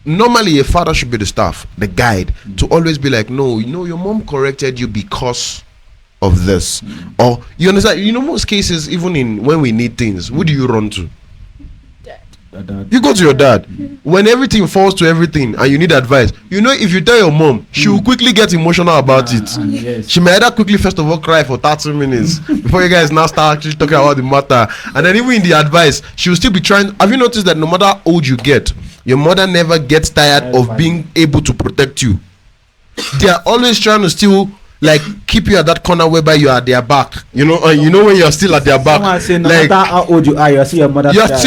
normally a father should be the staff, the guide, to always be like, no, your mom corrected you because of this, or you understand. Most cases, even when we need things, who do you run to? You go to your dad. When everything falls to everything and you need advice, if you tell your mom, she will quickly get emotional about it. Yes. She may either quickly first of all cry for 30 minutes before you guys now start actually talking about the matter, and then even in the advice she will still be trying. Have you noticed that no matter how old you get, your mother never gets tired of being able to protect you? They are always trying to still keep you at that corner whereby you are at their back, when you're still at their back. Someone say, no matter how old you are, you're still your mother's You're child.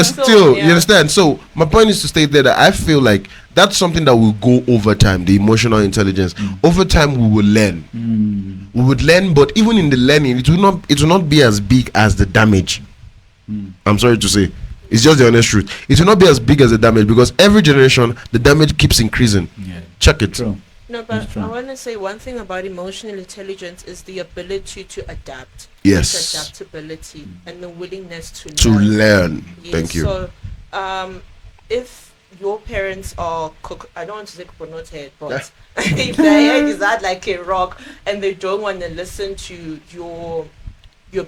still, you understand? So my point is to state there that I feel like that's something that will go over time, the emotional intelligence. Over time we will learn. We would learn, but even in the learning, it will not be as big as the damage. I'm sorry to say. It's just the honest truth. It will not be as big as the damage, because every generation the damage keeps increasing. Check it. True. No, but I want to say one thing about emotional intelligence is the ability to adapt. Yes. It's adaptability and the willingness To learn. Yes, Thank you. So, if your parents are I don't want to say coconut but if their head is at like a rock and they don't want to listen to your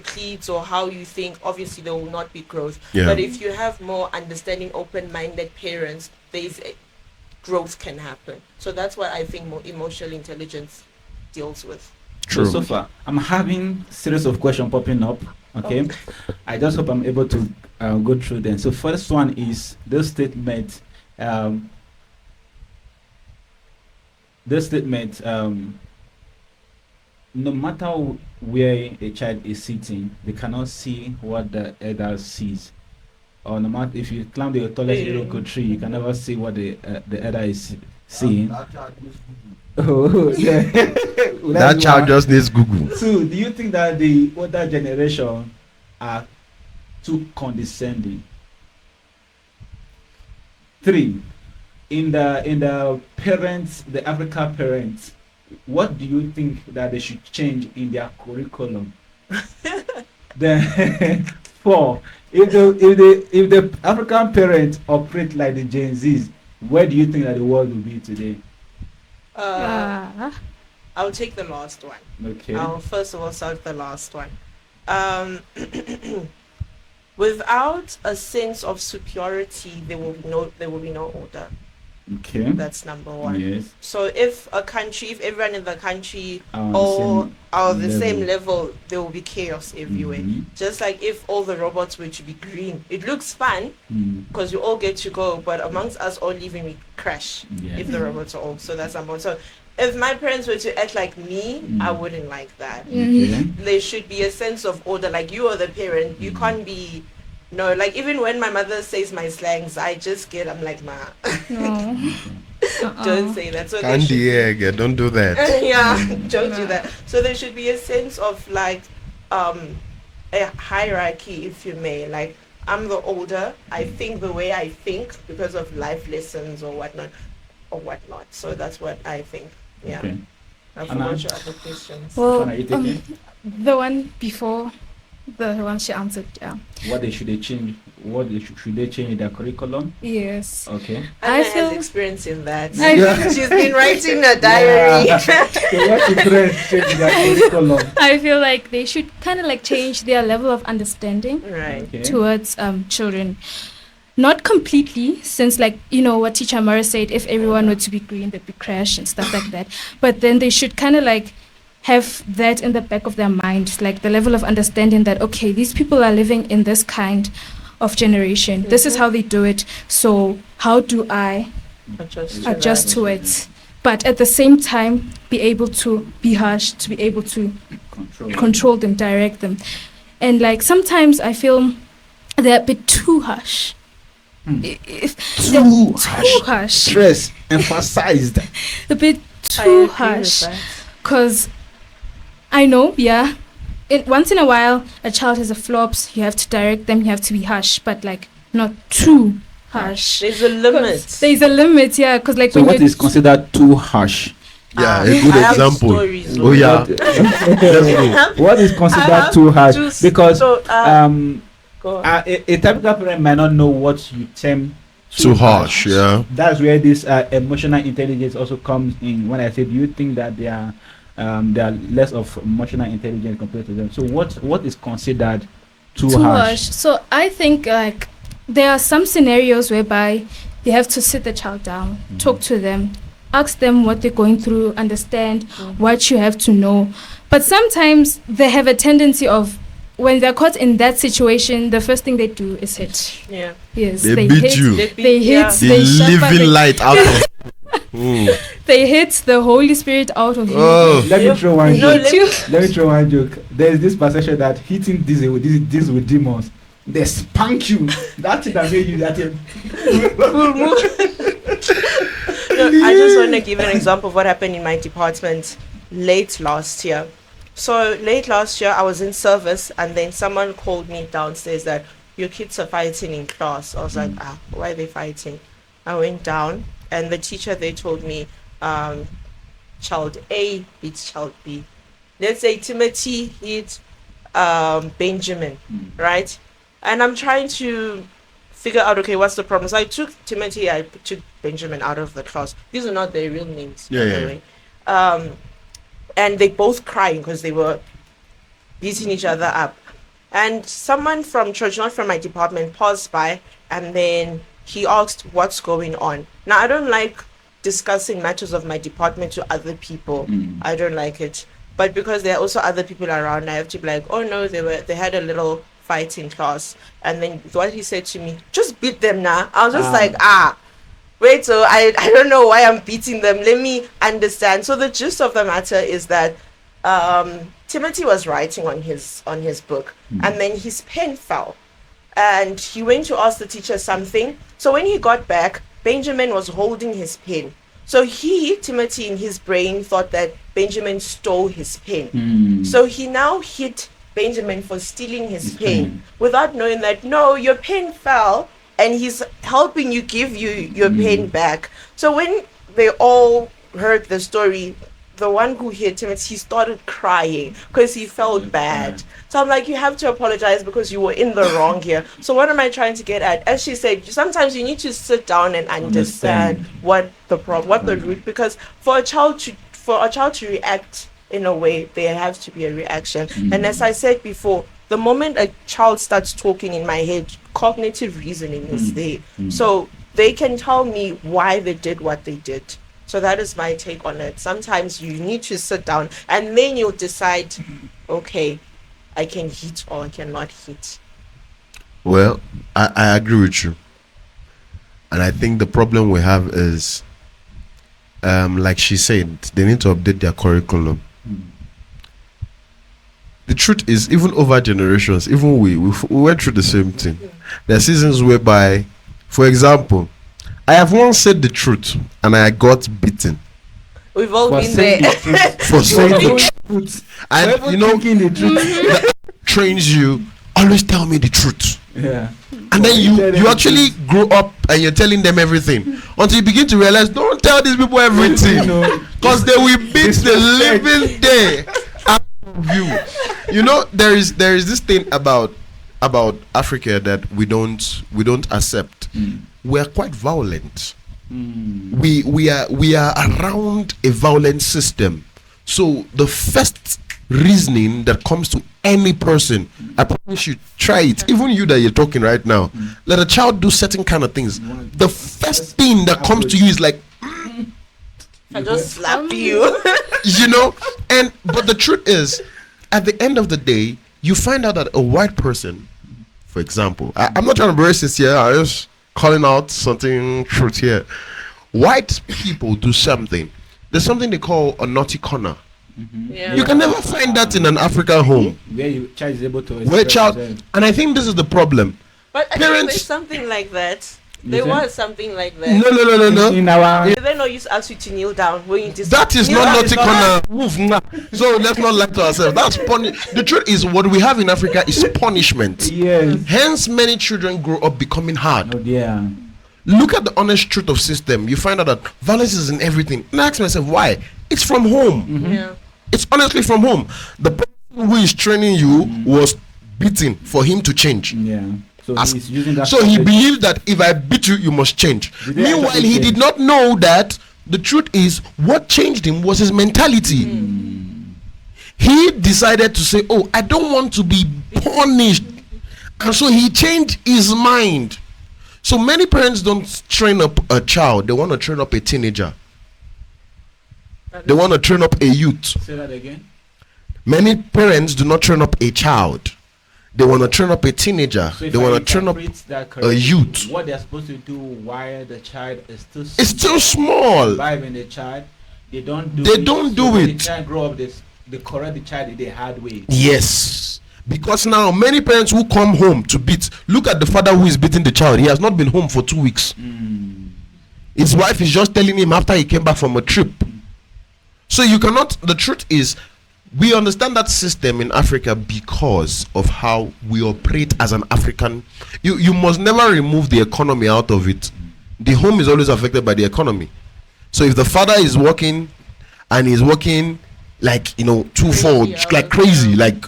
pleads or how you think, obviously there will not be growth. Yeah. But if you have more understanding, open-minded parents, growth can happen. So that's what I think more emotional intelligence deals with. True. So far, I'm having series of questions popping up. Okay, I just hope I'm able to go through them. So first one is this statement. No matter where a child is sitting, they cannot see what the elder sees. Or no matter if you climb the tallest Iroko tree, you can never see what the elder is seeing. Oh, yeah. That child just needs Google. Two, do you think that the older generation are too condescending? Three, in the parents, the African parents, what do you think that they should change in their curriculum? Then four, if the African parents operate like the Gen Zs, where do you think that the world will be today? I'll take the last one. Okay. I'll first of all start with the last one. Without a sense of superiority, there will be no order. Okay. That's number one. Yes. So if everyone in the country Are all are the level. same level, there will be chaos everywhere. Mhm. Just like if all the robots were to be green, it looks fun Mm. because you all get to go, but amongst us all living, we crash Yeah. if the robots are all. So that's number one. So if my parents were to act like me, I Mm. wouldn't like that. Okay. There should be a sense of order. Like you are the parent, you can't be. No, like even when my mother says my slangs, I'm like, ma, No. don't say that. So there Candy should be- egg, don't do that. yeah, don't do that. So there should be a sense of like a hierarchy, if you may. Like I'm the older, I think the way I think because of life lessons or whatnot. So that's what I think. Yeah. Okay. I Anna? forgot your other questions. Well, Which one are you taking? the one before, the one she answered, yeah. Should they change? Should they change their curriculum? Yes. Okay. Anna I feel- has experience in that. I- She's been writing a diary. Yeah. So what should parents change their curriculum? I feel like they should kind of like change their level of understanding Right. Okay. towards children. Not completely, since like, you know, what teacher Mara said, if everyone were to be green, they'd be crash and stuff like that. But then they should kind of like have that in the back of their mind, like the level of understanding that, okay, these people are living in this kind of generation. This is how they do it. So how do I adjust to it? But at the same time, be able to be harsh, to be able to control them, direct them. And like sometimes I feel they're a bit too harsh. Too harsh. Stress emphasized. A bit too harsh. Because I know, yeah, once in a while, a child has a flops, you have to direct them, you have to be harsh, but like not too harsh. There's a limit. There's a limit, yeah, because like So when what is considered too harsh? Yeah, a I good have example. stories, Oh yeah. What is I considered have too harsh? Because so, go on. a typical parent might not know what you term Too harsh, yeah. That's where this emotional intelligence also comes in. When I say, do you think that they are less of emotional intelligence compared to them? So what is considered too harsh? So I think like there are some scenarios whereby you have to sit the child down, talk to them, ask them what they're going through, understand what you have to know. But sometimes they have a tendency of, when they're caught in that situation, the first thing they do is hit. Yeah. Yes, They beat hit, you. They hit. The They suffer, living they- light out of They hit the Holy Spirit out of you. Oh. Let me throw one No, joke. Let me throw one joke. There's this perception that hitting this with demons, they spank you. That's it that made you that. No, I just want to give an example of what happened in my department late last year. So late last year, I was in service, and then someone called me downstairs that your kids are fighting in class. I was like, why are they fighting? I went down, and the teacher, they told me, child A beats child B. Let's say Timothy hit Benjamin, right? And I'm trying to figure out, okay, what's the problem? So I took Timothy, I took Benjamin out of the class. These are not their real names, by the way. And they both crying because they were beating each other up. And someone from church, not from my department, paused by, and then he asked, what's going on? Now, I don't like discussing matters of my department to other people. I don't like it. But because there are also other people around, I have to be like, oh no, they had a little fight in class. And then what he said to me, just beat them now. I was just like, wait, so I don't know why I'm beating them. Let me understand. So the gist of the matter is that Timothy was writing on his book, and then his pen fell, and he went to ask the teacher something. So when he got back, Benjamin was holding his pen. So Timothy, in his brain, thought that Benjamin stole his pen. So he now hit Benjamin for stealing his pen without knowing that, no, your pen fell, and he's helping you give you your pen back. So when they all heard the story, the one who hit him, he started crying because he felt bad. So I'm like, you have to apologize because you were in the wrong here. So what am I trying to get at? As she said, sometimes you need to sit down and understand what the problem, what the root, because for a child to react in a way, there has to be a reaction. And as I said before, the moment a child starts talking, in my head, cognitive reasoning is there. So they can tell me why they did what they did. So that is my take on it. Sometimes you need to sit down and then you'll decide, okay, I can hit or I cannot hit. Well, I agree with you. And I think the problem we have is, like she said, they need to update their curriculum. The truth is, even over generations, even we went through the same thing. There are seasons whereby, for example, I have once said the truth and I got beaten. We've all been there. For saying the truth. And you know, the truth. that trains you, always tell me the truth. Yeah. And then you actually grow up and you're telling them everything until you begin to realize, don't tell these people everything, because they will beat the living day out of you. You know, there is this thing about Africa that we don't accept. We're quite violent. We are around a violent system. So the first reasoning that comes to any person, I promise you, try it. Even you that you're talking right now, let a child do certain kind of things. The first thing that comes to you is like, I just slap you. you know. But the truth is, at the end of the day, you find out that a white person, for example, I'm not trying to be racist here, I'm just calling out something truth here. White people do something. There's something they call a naughty corner. Yeah. You can never find that in an African home. Where your child is able to Where child, and I think this is the problem. But I think Parents- there's something like that. You There think? was something like that. No. In our Did they not used to ask you to kneel down when you just That is kneel not down? naughty corner. Move, nah. So let's not lie to ourselves. That's The truth is, what we have in Africa is punishment. yes. Hence, many children grow up becoming hard. Oh dear. Look at the honest truth of system. You find out that violence is in everything. And I ask myself, why? It's from home. Yeah. It's honestly from home. The person who is training you was beaten for him to change. Yeah. So As- he's using that. So he strategy. believed that if I beat you, you must change. Did they Meanwhile, actually he change? did not know that the truth is what changed him was his mentality. He decided to say, oh, I don't want to be punished. And so he changed his mind. So many parents don't train up a child, they want to train up a teenager. They want to train up a youth. Say that again. Many parents do not train up a child. They want to train up a teenager. So if They I want to train up interpret that a correctly, youth. What they're supposed to do while the child is still It's still small. surviving the child, they don't do They it. don't do So when it. The child grow up, they correct the child in the hard way. Yes. Because now many parents who come home to beat, look at the father who is beating the child. He has not been home for 2 weeks. His wife is just telling him after he came back from a trip. So you cannot, the truth is, we understand that system in Africa because of how we operate as an African. You must never remove the economy out of it. The home is always affected by the economy. So if the father is working and he's working like, twofold, Crazy like hours, crazy, yeah. like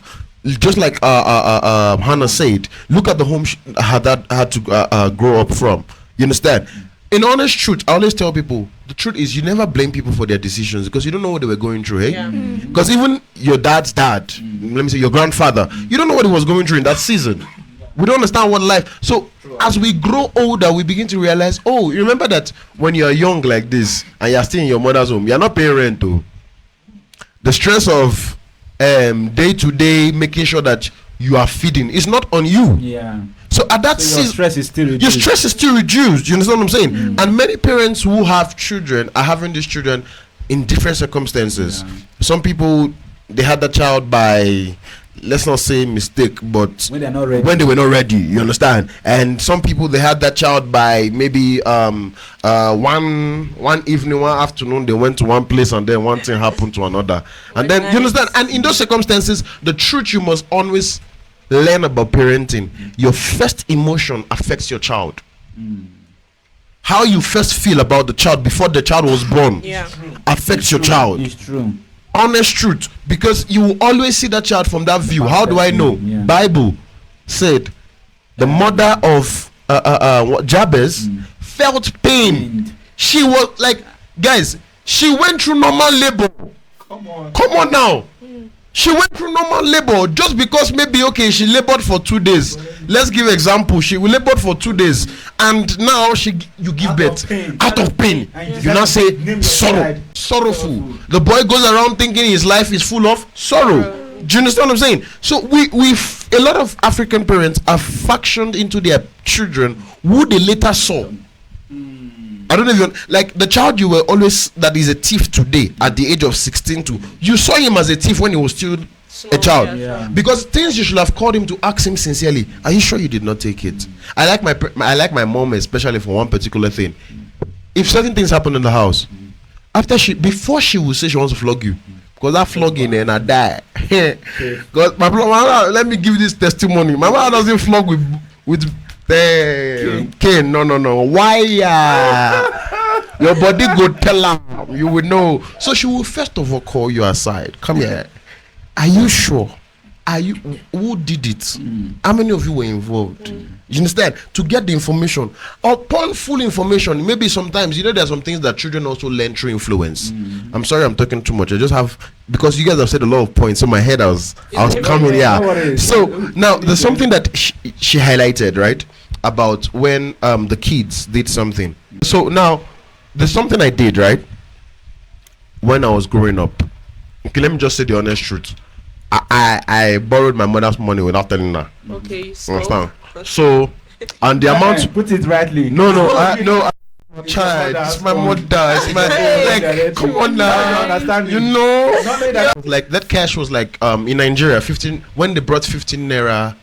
just like Hannah said, look at the home had to grow up from. You understand? In honest truth, I always tell people, the truth is you never blame people for their decisions because you don't know what they were going through, hey? Yeah. Because even your dad's dad, let me say your grandfather, you don't know what he was going through in that season. We don't understand what life. So as we grow older, we begin to realize, oh, you remember that when you're young like this and you're still in your mother's home, you're not paying rent though. The stress of day to day making sure that you are feeding is not on you. Yeah. So at that So your season, stress is still your reduced. stress is still reduced. You understand what I'm saying? And many parents who have children are having these children in different circumstances. Yeah. Some people, they had the child by, let's not say mistake, but When they're not ready. when they were not ready, you understand? And some people, they had that child by maybe one evening, one afternoon, they went to one place and then one thing happened to another. And then, you understand? And in those circumstances, the truth you must always learn about parenting, your first emotion affects your child. How you first feel about the child before the child was born Yeah. affects your child. It's true. Honest truth, because you will always see that child from that view. How do I know? Yeah. Bible said the mother of Jabez felt pain. And She was like, guys, she went through normal labor. come on. Come on now. She went through normal labor just because maybe okay she labored for 2 days. let's give example. She will labored for 2 days, and now you give birth out of pain. You now say sorrowful. The boy goes around thinking his life is full of sorrow. Do you understand what I'm saying? So we've a lot of African parents are factioned into their children who they later saw. I don't know if you like the child you were always that is a thief today at the age of 16 to you saw him as a thief when he was still a child. Because things you should have called him to ask him sincerely, are you sure you did not take it? I like my mom especially for one particular thing. If certain things happen in the house, before she will say she wants to flog you, because that flogging and I die. Because my mama, let me give this testimony. My mama doesn't flog with cane. No. Why? Your body go tell her. You will know. So she will first of all call you aside. Come here. Are you sure? Who did it? How many of you were involved? You understand? To get the information, upon full information, maybe sometimes there are some things that children also learn through influence. I'm sorry, I'm talking too much. I just have because you guys have said a lot of points, so my head I was coming here. So now there's something that she highlighted, right, about when the kids did something. So now there's something I did, right, when I was growing up. Okay, let me just say the honest truth. I borrowed my mother's money without telling her. Okay, so and the amount put it rightly. No, child, it's my mother. It's my like. Come on now, understand? You know, like that cash was like in Nigeria 15 when they brought 15 naira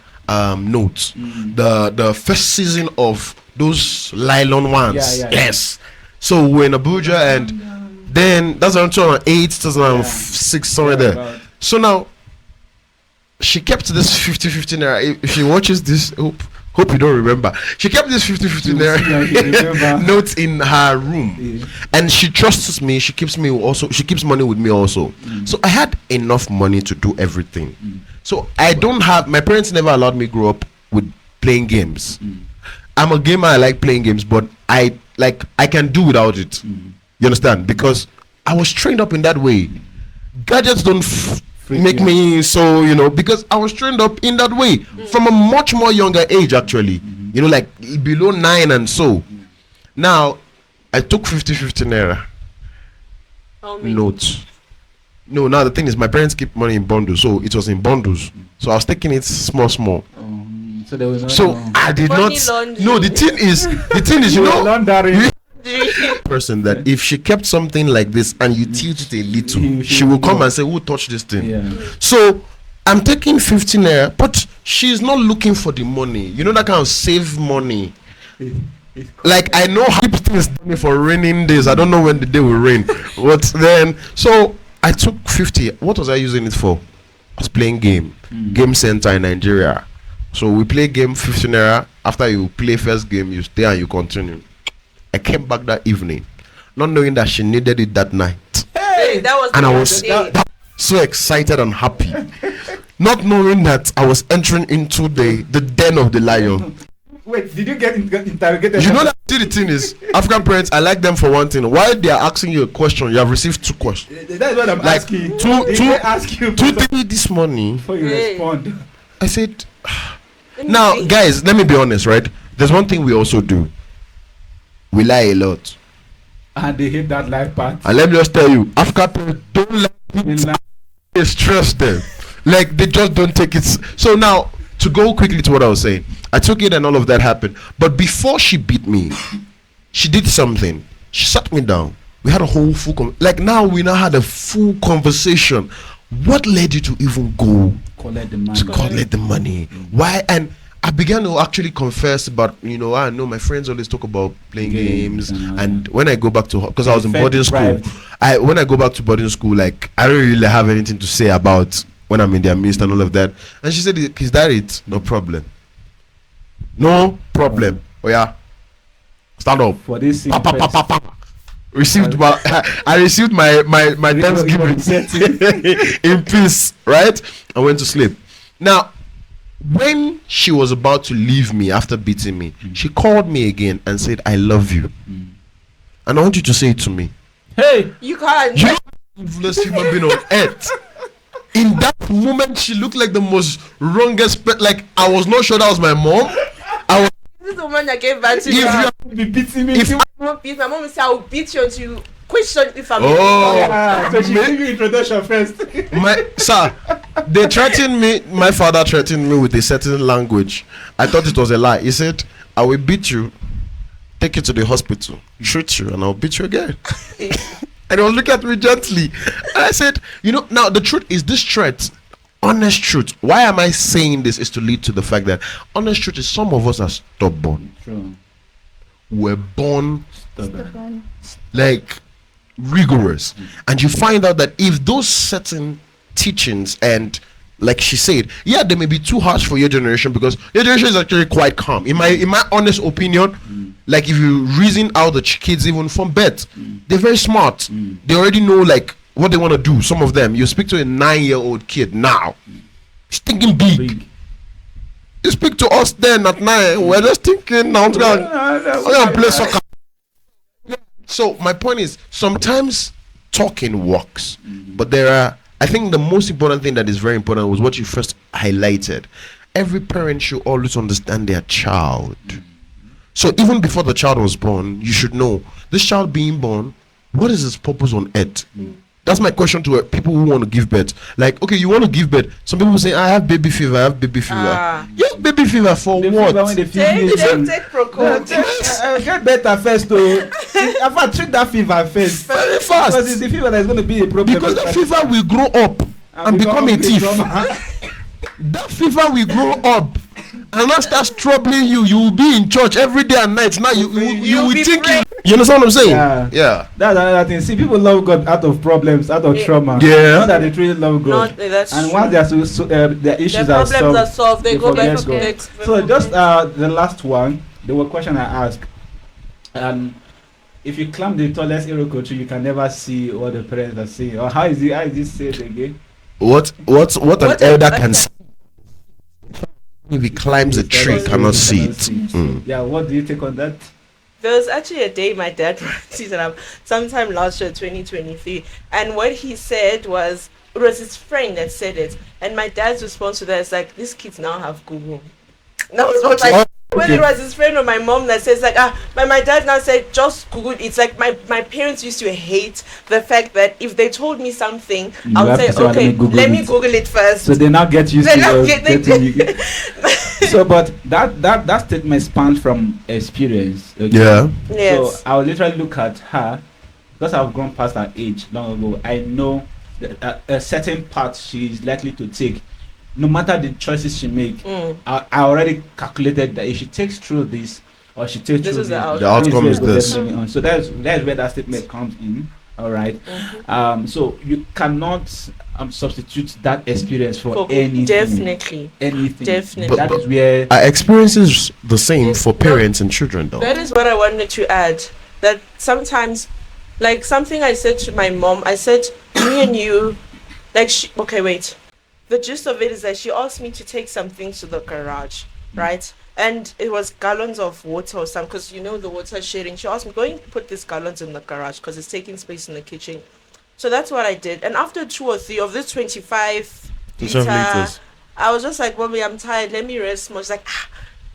notes. The first season of those nylon ones. Yes. So we're in Abuja and then that's around 2008, 2006 somewhere there. So now. She kept this 50 naira. If she watches this, hope you don't remember. She kept this 50 naira notes in her room, and she trusts me. She keeps money with me also. So I had enough money to do everything. So I don't have. My parents never allowed me grow up with playing games. I'm a gamer. I like playing games, but I can do without it. You understand? Because I was trained up in that way. Gadgets don't make me so, because I was trained up in that way from a much more younger age actually, like below 9 and so. Now I took 50 naira notes. No, now the thing is my parents keep money in bundles, so it was in bundles. So I was taking it small. So there was I did not. No, the thing is, person that if she kept something like this and you tilt it a little, she will come and say, who touched this thing? So I'm taking 15 naira, but she's not looking for the money. You know that kind of save money. Like I know how things for raining days. I don't know when the day will rain. But then so I took 50. What was I using it for? I was playing game center in Nigeria. So we play game 15 naira. After you play first game, you stay and you continue. I came back that evening, not knowing that she needed it that night. Hey, that was and I was so excited and happy, not knowing that I was entering into the den of the lion. Wait, did you get interrogated? You know that the thing is, African parents, I like them for one thing. While they are asking you a question, you have received 2 questions. That's what I'm asking. Two things this morning. Before you respond, I said, now guys, let me be honest, right? There's one thing we also do. We lie a lot. And they hate that life part. And let me just tell you, African parents don't like it. They stress them. Like they just don't take it. So now, to go quickly to what I was saying, I took it and all of that happened. But before she beat me, she did something. She sat me down. We had a whole we now had a full conversation. What led you to even go collect the money? To collect the money. Why? And I began to actually confess about, I know my friends always talk about playing games, and when I go back to, because I was in boarding school, when I go back to boarding school, like I don't really have anything to say about when I'm in their midst and all of that. And she said, "Is that it? No problem. No problem. Oh yeah, stand up for this." Received I received my Thanksgiving in peace, right? I went to sleep. Now, when she was about to leave me after beating me, she called me again and said, "I love you." And I want you to say it to me. Hey, you can't. You're the influence human being on earth. In that moment, she looked like the most wrongest. Like I was not sure that was my mom. I was. This is the woman that gave birth to me. If you be beating me, If My mom will say, I will beat you until you question if I'm so she give you introduction first. Sir, they threatened me. My father threatened me with a certain language. I thought it was a lie. He said, I will beat you, take you to the hospital, treat you, and I'll beat you again. And he was looking at me gently. And I said, now the truth is this threat, honest truth. Why am I saying this? Is to lead to the fact that honest truth is some of us are stubborn. True. We're born Stubborn. like rigorous. And you find out that if those certain teachings and like she said, yeah, they may be too harsh for your generation because your generation is actually quite calm. In my honest opinion, like if you reason out the kids even from birth, they're very smart. They already know like what they want to do. Some of them, you speak to a 9-year-old kid now, he's thinking big. You speak to us then at 9, we're just thinking now, I'm gonna play soccer. So my point is, sometimes talking works, but I think the most important thing that is very important was what you first highlighted. Every parent should always understand their child. So even before the child was born, you should know this child being born, what is its purpose on earth? That's my question to people who want to give birth. Like, okay, you want to give birth. Some people say, I have baby fever. You have baby fever for what? Take Procol. Get better first, though. If I treat that fever first. Very fast. Because it's the fever that's going to be a problem. Because that fever will grow up and become a thief. That fever will grow up and now starts troubling you. You will be in church every day and night. Now you will think. You understand what I'm saying? Yeah. That's another thing. See, people love God out of problems, out of trauma. Yeah. Not that they truly love God. And once their issues their problems are solved, they go back to God. So just the last one, the question I asked. If you climb the tallest Iroko tree, you can never see what the parents are saying. Or how is this said again? What an elder can see. If he climbs a tree, cannot see it. Yeah, what do you take on that? There was actually a day my dad brought sometime last year, 2023, and what he said was, it was his friend that said it, and my dad's response to that is like, these kids now have Google. That was what whether it was his friend or my mom that says like, but my dad now said just Google it. It's like my parents used to hate the fact that if they told me something, I would say, okay, let me Google it first. So they now get used to getting you. So but that statement spans from experience. Okay? Yeah. Yes. So I will literally look at her because I've grown past her age long ago. I know that a certain path she is likely to take. No matter the choices she make, I already calculated that if she takes through this or she takes through the outcome is this. So that's where that statement comes in. All right. So you cannot substitute that experience for anything. Definitely. Anything. Definitely. That is where our experience is the same for parents and children, though. That is what I wanted to add. That sometimes, like something I said to my mom, I said, me and you, like, the gist of it is that she asked me to take some things to the garage, right? And it was gallons of water or something, because the water sharing. She asked me, go and put these gallons in the garage because it's taking space in the kitchen. So that's what I did. And after 2 or 3 of this 25 liter, I was just like, Mommy, I'm tired. Let me rest more. She's like,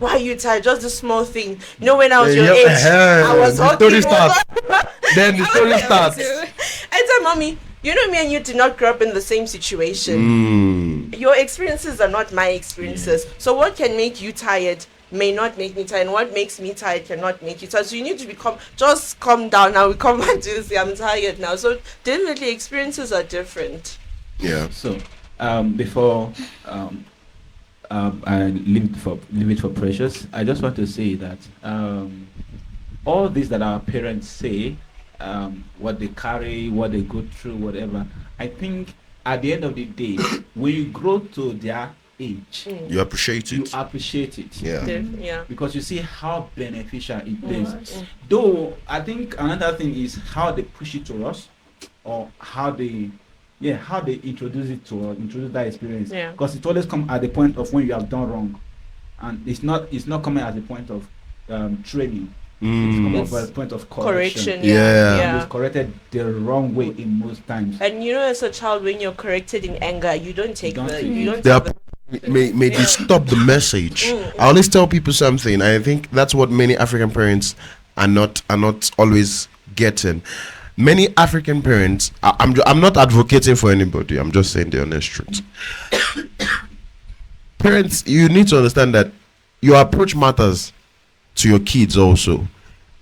why are you tired? Just a small thing. When I was your age, I was Then the story starts. I said, Mommy, me and you did not grow up in the same situation. Your experiences are not my experiences. So what can make you tired may not make me tired, and what makes me tired cannot make you tired. So you need to just calm down. Now we come back to this. I'm tired now. So definitely experiences are different. Yeah. So before I leave it for Precious, I just want to say that all this that our parents say, what they carry, what they go through, whatever, I think at the end of the day, when you grow to their age, you appreciate it. Yeah. Because you see how beneficial it is. Though I think another thing is how they push it to us, or how they introduce it to us, introduce that experience. Yeah. Because it always comes at the point of when you have done wrong, and it's not coming at the point of training. come It's up at a point of correction. Yeah. It's corrected the wrong way in most times. And you know, as a child, when you're corrected in anger, you don't take Don't the take you don't They are take may they stop the message. I always tell people something. I think that's what many African parents are not always getting. Many African parents, I'm not advocating for anybody. I'm just saying the honest truth. Parents, you need to understand that your approach matters to your kids also.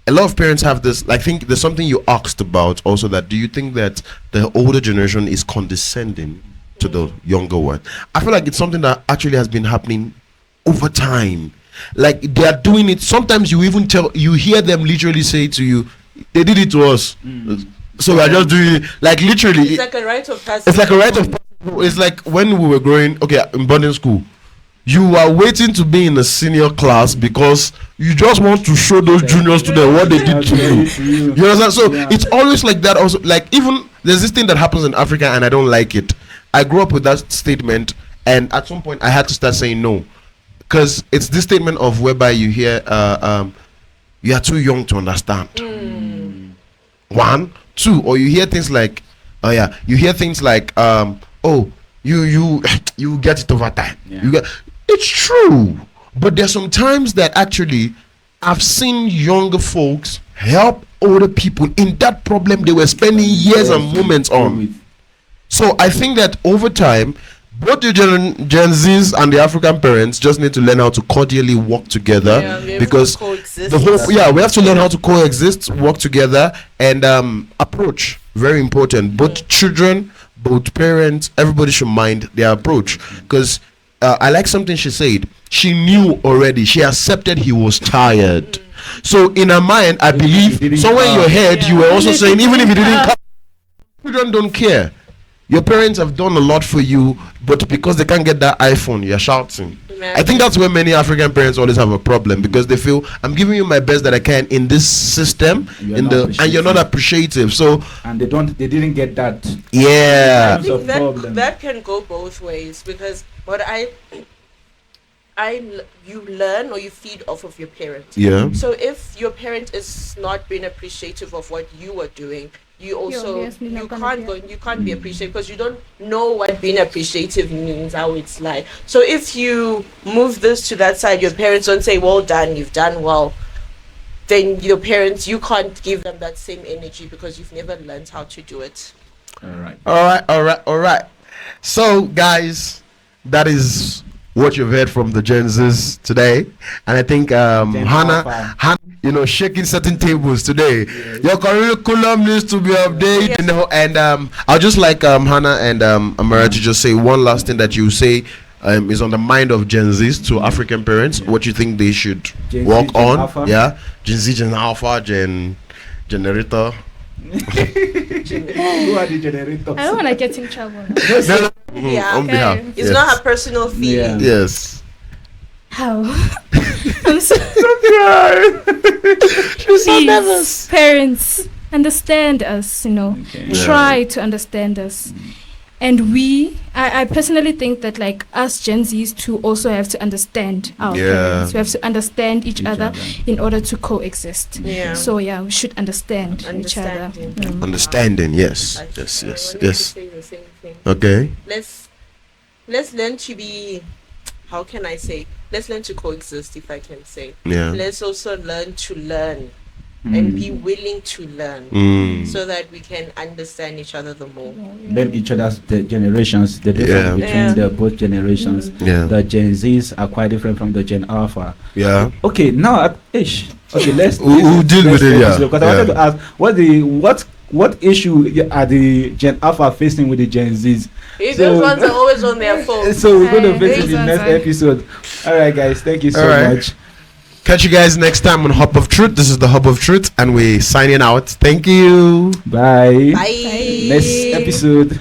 A lot of parents have this. I think there's something you asked about also, that do you think that the older generation is condescending to the younger one? I feel like it's something that actually has been happening over time. Like they are doing it. Sometimes you hear them literally say to you, "They did it to us, so we are just doing it." Like literally, it's like a rite of passage. it's like a rite of passage. It's like when we were growing, in boarding school, you are waiting to be in a senior class because you just want to show those junior students what they did to you. You understand? So it's always like that. Also, like even there's this thing that happens in Africa, and I don't like it. I grew up with that statement, and at some point I had to start saying no, because it's this statement of whereby you hear you are too young to understand. 1, 2, or you hear things like oh, you get it over time. It's true, but there's some times that actually I've seen younger folks help older people in that problem they were spending years and moments on. So I think that over time, both the Gen Zs and the African parents just need to learn how to cordially work together, because we have to learn how to coexist, work together, and approach. Very important. Both children, both parents, everybody should mind their approach, because I like something she said. She knew already. She accepted he was tired. So in her mind, I believe somewhere in your head, you were also saying, even if you didn't come, children don't care. Your parents have done a lot for you, but because they can't get that iPhone, you're shouting. I think that's where many African parents always have a problem, because they feel I'm giving you my best that I can in this system, and you're not appreciative. So and they didn't get that. Yeah, I think that can go both ways, because you learn or you feed off of your parent. Yeah. So if your parent is not being appreciative of what you are doing, you can't be appreciative, because you don't know what being appreciative means, how it's like. So if you move this to that side, your parents don't say, "Well done, you've done well," then your parents, you can't give them that same energy, because you've never learned how to do it. All right. So guys, that is what you've heard from the Gen Zs today, and I think Hannah, shaking certain tables today. Your curriculum needs to be updated, and I'll just like Hannah and Amara to just say one last thing that you say is on the mind of Gen Zs to African parents. What you think they should work on? Alpha. Gen Z, Gen Alpha, Generator. Who are the generators? I don't want to get in trouble. On behalf. It's not her personal feeling. Yes. How? I'm so She's so nervous. Parents, understand us, try to understand us. And I personally think that, like, us Gen Zs too also have to understand our parents. We have to understand each other in order to coexist. So we should understand each other. Understanding, yes. Say the same thing. Okay. Let's learn to be, how can I say? Let's learn to coexist, if I can say. Yeah. Let's also learn to learn and be willing to learn, so that we can understand each other the more. Learn each other's generations, the difference between the both generations. The Gen Zs are quite different from the Gen Alpha. Okay, now let's deal with it. Because I wanted to ask, what issue are the Gen Alpha facing with the Gen Zs? Those ones are always on their phone. So we're going to visit the next episode. All right, guys, thank you so much. Catch you guys next time on Hub of Truth. This is the Hub of Truth, and we're signing out. Thank you. Bye. Bye. Next episode.